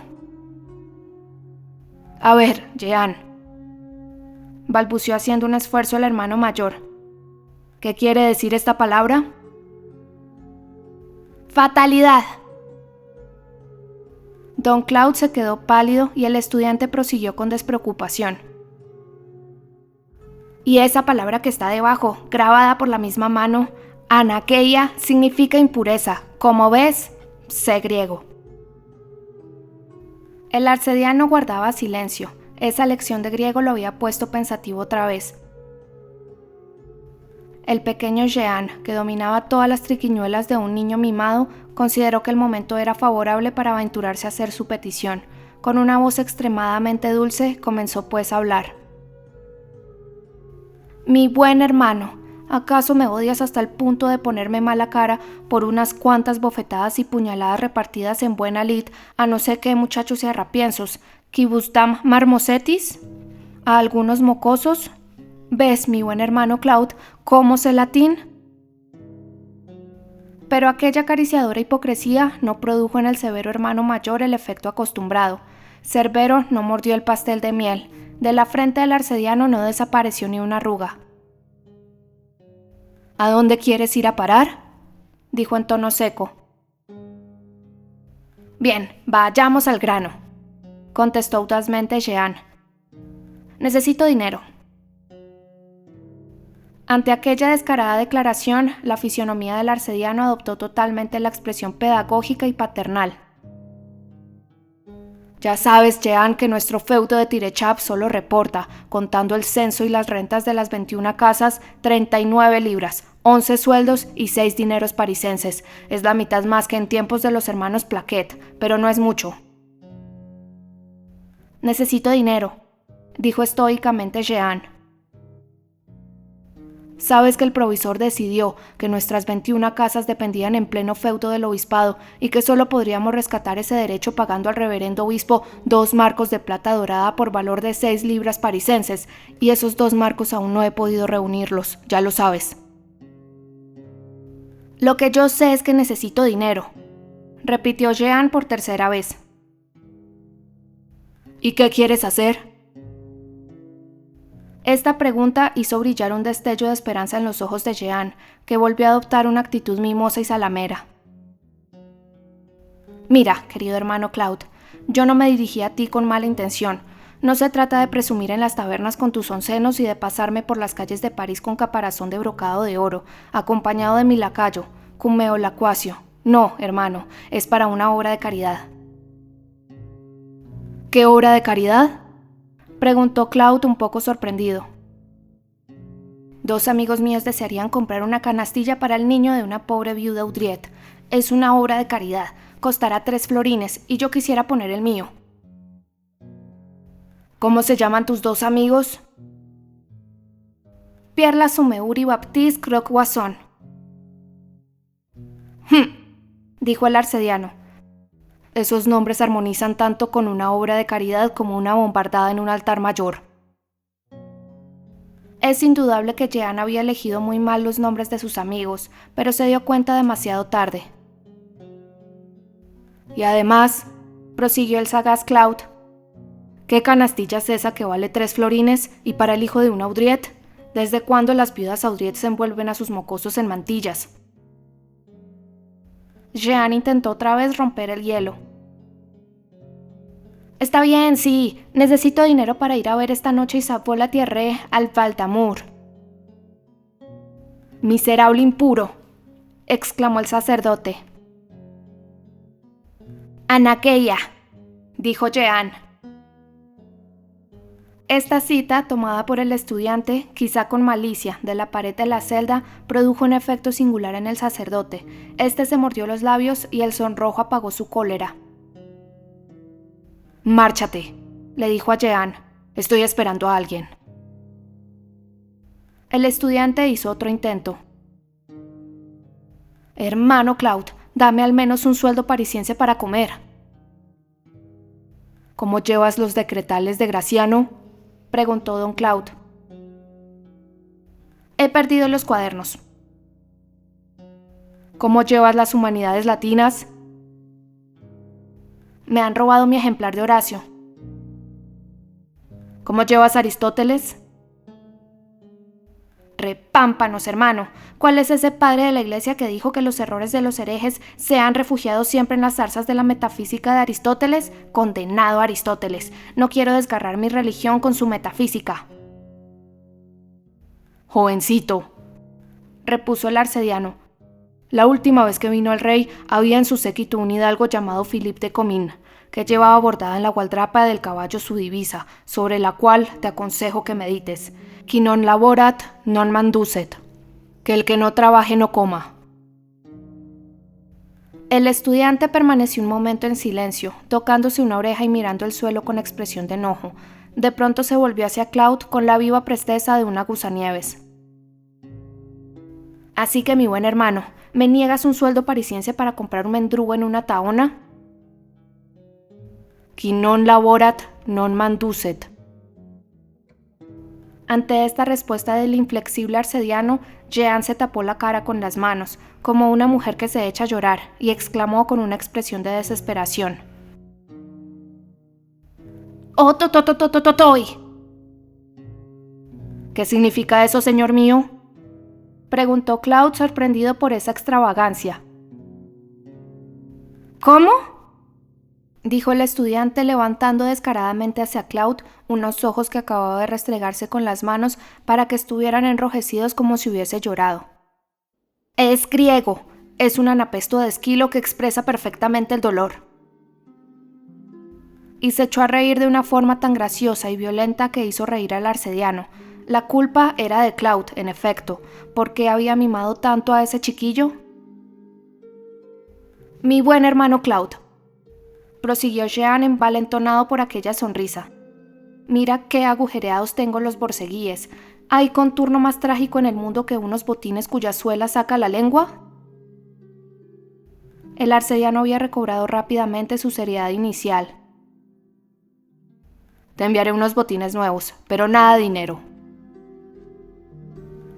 «A ver, Jean», balbuceó haciendo un esfuerzo el hermano mayor. «¿Qué quiere decir esta palabra?» «Fatalidad». Don Claude se quedó pálido y el estudiante prosiguió con despreocupación. «Y esa palabra que está debajo, grabada por la misma mano, anakeia, significa impureza. Como ves, sé griego». El arcediano guardaba silencio. Esa lección de griego lo había puesto pensativo otra vez. El pequeño Jean, que dominaba todas las triquiñuelas de un niño mimado, consideró que el momento era favorable para aventurarse a hacer su petición. Con una voz extremadamente dulce, comenzó pues a hablar. «Mi buen hermano, ¿acaso me odias hasta el punto de ponerme mala cara por unas cuantas bofetadas y puñaladas repartidas en buena lid a no sé qué muchachos y arrapiensos? ¿Quibusdam marmosetis? ¿A algunos mocosos? ¿Ves, mi buen hermano Claude, cómo sé latín?». Pero aquella acariciadora hipocresía no produjo en el severo hermano mayor el efecto acostumbrado. Cerbero no mordió el pastel de miel. De la frente del arcediano no desapareció ni una arruga. «¿A dónde quieres ir a parar?», dijo en tono seco. «Bien, vayamos al grano», contestó audazmente Jean. «Necesito dinero». Ante aquella descarada declaración, la fisonomía del arcediano adoptó totalmente la expresión pedagógica y paternal. «Ya sabes, Jean, que nuestro feudo de Tirechap solo reporta, contando el censo y las rentas de las 21 casas, 39 libras, 11 sueldos y 6 dineros parisenses. Es la mitad más que en tiempos de los hermanos Plaquet, pero no es mucho». «Necesito dinero», dijo estoicamente Jean. «Sabes que el provisor decidió que nuestras 21 casas dependían en pleno feudo del obispado y que solo podríamos rescatar ese derecho pagando al reverendo obispo 2 marcos de plata dorada por valor de 6 libras parisenses, y esos 2 marcos aún no he podido reunirlos, ya lo sabes». «Lo que yo sé es que necesito dinero», repitió Jean por tercera vez. ¿Y qué quieres hacer? Esta pregunta hizo brillar un destello de esperanza en los ojos de Jean, que volvió a adoptar una actitud mimosa y salamera. Mira, querido hermano Claude, yo no me dirigí a ti con mala intención. No se trata de presumir en las tabernas con tus oncenos y de pasarme por las calles de París con caparazón de brocado de oro, acompañado de mi lacayo, Cumeo Lacuacio. No, hermano, es para una obra de caridad. ¿Qué obra de caridad?, preguntó Claude un poco sorprendido. 2 amigos míos desearían comprar una canastilla para el niño de una pobre viuda Audriet. Es una obra de caridad, costará 3 florines y yo quisiera poner el mío. ¿Cómo se llaman tus 2 amigos? Pierre Lasumeur y Baptiste Croc-Guasson. Dijo el arcediano. Esos nombres armonizan tanto con una obra de caridad como una bombardada en un altar mayor. Es indudable que Jean había elegido muy mal los nombres de sus amigos, pero se dio cuenta demasiado tarde. Y además, prosiguió el sagaz Claude, ¿qué canastilla es esa que vale 3 florines y para el hijo de una Audriet? ¿Desde cuándo las viudas Audriet se envuelven a sus mocosos en mantillas? Jean intentó otra vez romper el hielo. Está bien, sí. Necesito dinero para ir a ver esta noche Isabeau por la Tierre al Val d'Amour. Miserable impuro, exclamó el sacerdote. Anaqueia, dijo Jean. Esta cita, tomada por el estudiante, quizá con malicia, de la pared de la celda, produjo un efecto singular en el sacerdote. Este se mordió los labios y el sonrojo apagó su cólera. «Márchate», le dijo a Jean. «Estoy esperando a alguien». El estudiante hizo otro intento. «Hermano Claude, dame al menos un sueldo parisiense para comer». «¿Cómo llevas los decretales de Graciano?», preguntó don Claude. «He perdido los cuadernos». «¿Cómo llevas las humanidades latinas?». «Me han robado mi ejemplar de Horacio». «¿Cómo llevas Aristóteles?». «Repámpanos, hermano. ¿Cuál es ese padre de la iglesia que dijo que los errores de los herejes se han refugiado siempre en las zarzas de la metafísica de Aristóteles? Condenado Aristóteles. No quiero desgarrar mi religión con su metafísica». «Jovencito», repuso el arcediano. «La última vez que vino el rey había en su séquito un hidalgo llamado Philippe de Comines, que llevaba bordada en la gualdrapa del caballo su divisa, sobre la cual te aconsejo que medites. Qui non laborat, non manducet. Que el que no trabaje no coma». El estudiante permaneció un momento en silencio, tocándose una oreja y mirando el suelo con expresión de enojo. De pronto se volvió hacia Claude con la viva presteza de una gusanieves. «Así que, mi buen hermano, ¿me niegas un sueldo parisiense para comprar un mendrugo en una tahona?» «Qui non laborat, non manducet». Ante esta respuesta del inflexible arcediano, Jean se tapó la cara con las manos, como una mujer que se echa a llorar, y exclamó con una expresión de desesperación: «¡Oh, totototototoy!». «¿Qué significa eso, señor mío?», preguntó Claude, sorprendido por esa extravagancia. «¿Cómo?», dijo el estudiante, levantando descaradamente hacia Claude unos ojos que acababa de restregarse con las manos para que estuvieran enrojecidos como si hubiese llorado. «Es griego. Es un anapesto de Esquilo que expresa perfectamente el dolor». Y se echó a reír de una forma tan graciosa y violenta que hizo reír al arcediano. La culpa era de Claude, en efecto. ¿Por qué había mimado tanto a ese chiquillo? «Mi buen hermano Claude», prosiguió Jean envalentonado por aquella sonrisa. «Mira qué agujereados tengo los borceguíes. ¿Hay contorno más trágico en el mundo que unos botines cuya suela saca la lengua?». El arcediano había recobrado rápidamente su seriedad inicial. «Te enviaré unos botines nuevos, pero nada de dinero».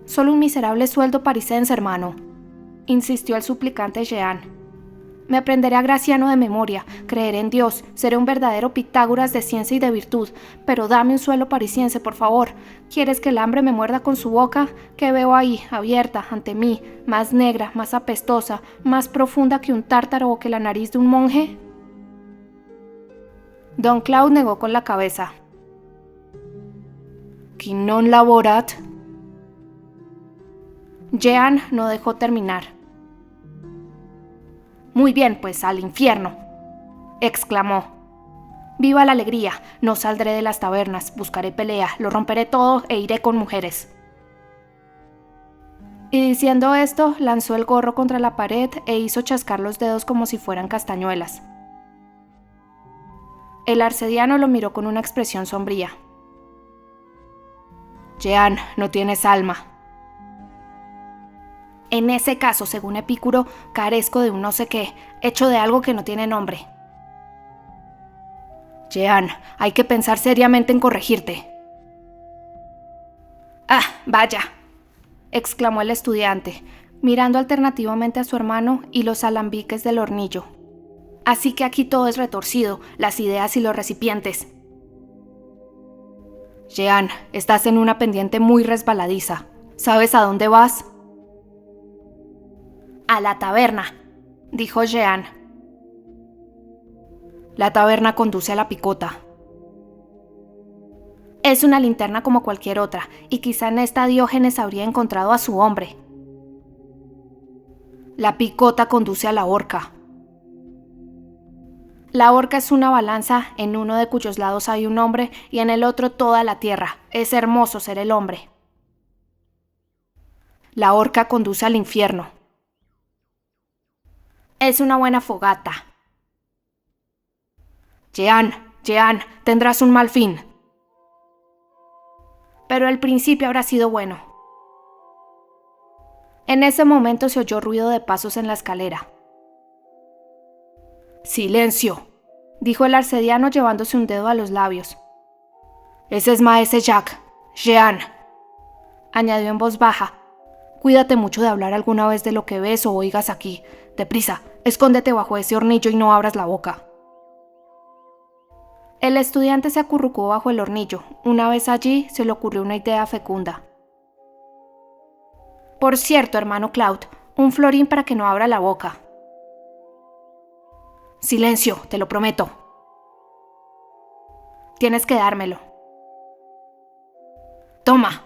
«Solo un miserable sueldo parisense, hermano», insistió el suplicante Jean. Me aprenderé a Graciano de memoria, creeré en Dios, seré un verdadero Pitágoras de ciencia y de virtud, pero dame un suelo parisiense, por favor. ¿Quieres que el hambre me muerda con su boca? ¿Qué veo ahí, abierta, ante mí, más negra, más apestosa, más profunda que un tártaro o que la nariz de un monje? Don Claude negó con la cabeza. «Qui non laborat». Jean no dejó terminar. «Muy bien, pues al infierno», exclamó. «Viva la alegría, no saldré de las tabernas, buscaré pelea, lo romperé todo e iré con mujeres». Y diciendo esto, lanzó el gorro contra la pared e hizo chascar los dedos como si fueran castañuelas. El arcediano lo miró con una expresión sombría. «Jean, no tienes alma». «En ese caso, según Epicuro, carezco de un no sé qué, hecho de algo que no tiene nombre». «Jean, hay que pensar seriamente en corregirte». «Ah, vaya», exclamó el estudiante, mirando alternativamente a su hermano y los alambiques del hornillo. «Así que aquí todo es retorcido, las ideas y los recipientes». «Jean, estás en una pendiente muy resbaladiza. ¿Sabes a dónde vas?» «A la taberna», dijo Jean. «La taberna conduce a la picota». «Es una linterna como cualquier otra, y quizá en esta Diógenes habría encontrado a su hombre». «La picota conduce a la horca». «La horca es una balanza, en uno de cuyos lados hay un hombre y en el otro toda la tierra. Es hermoso ser el hombre». «La horca conduce al infierno». «Es una buena fogata». «Jean, tendrás un mal fin». «Pero el principio habrá sido bueno». En ese momento se oyó ruido de pasos en la escalera. «Silencio», dijo el arcediano llevándose un dedo a los labios. «Ese es maese Jacques. Jean», añadió en voz baja. «Cuídate mucho de hablar alguna vez de lo que ves o oigas aquí. Deprisa, escóndete bajo ese hornillo y no abras la boca». El estudiante se acurrucó bajo el hornillo. Una vez allí, se le ocurrió una idea fecunda. «Por cierto, hermano Claude, un florín para que no abra la boca». «Silencio, te lo prometo». «Tienes que dármelo». «Toma»,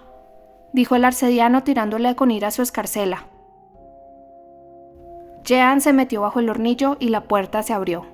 dijo el arcediano tirándole con ira su escarcela. Jean se metió bajo el hornillo y la puerta se abrió.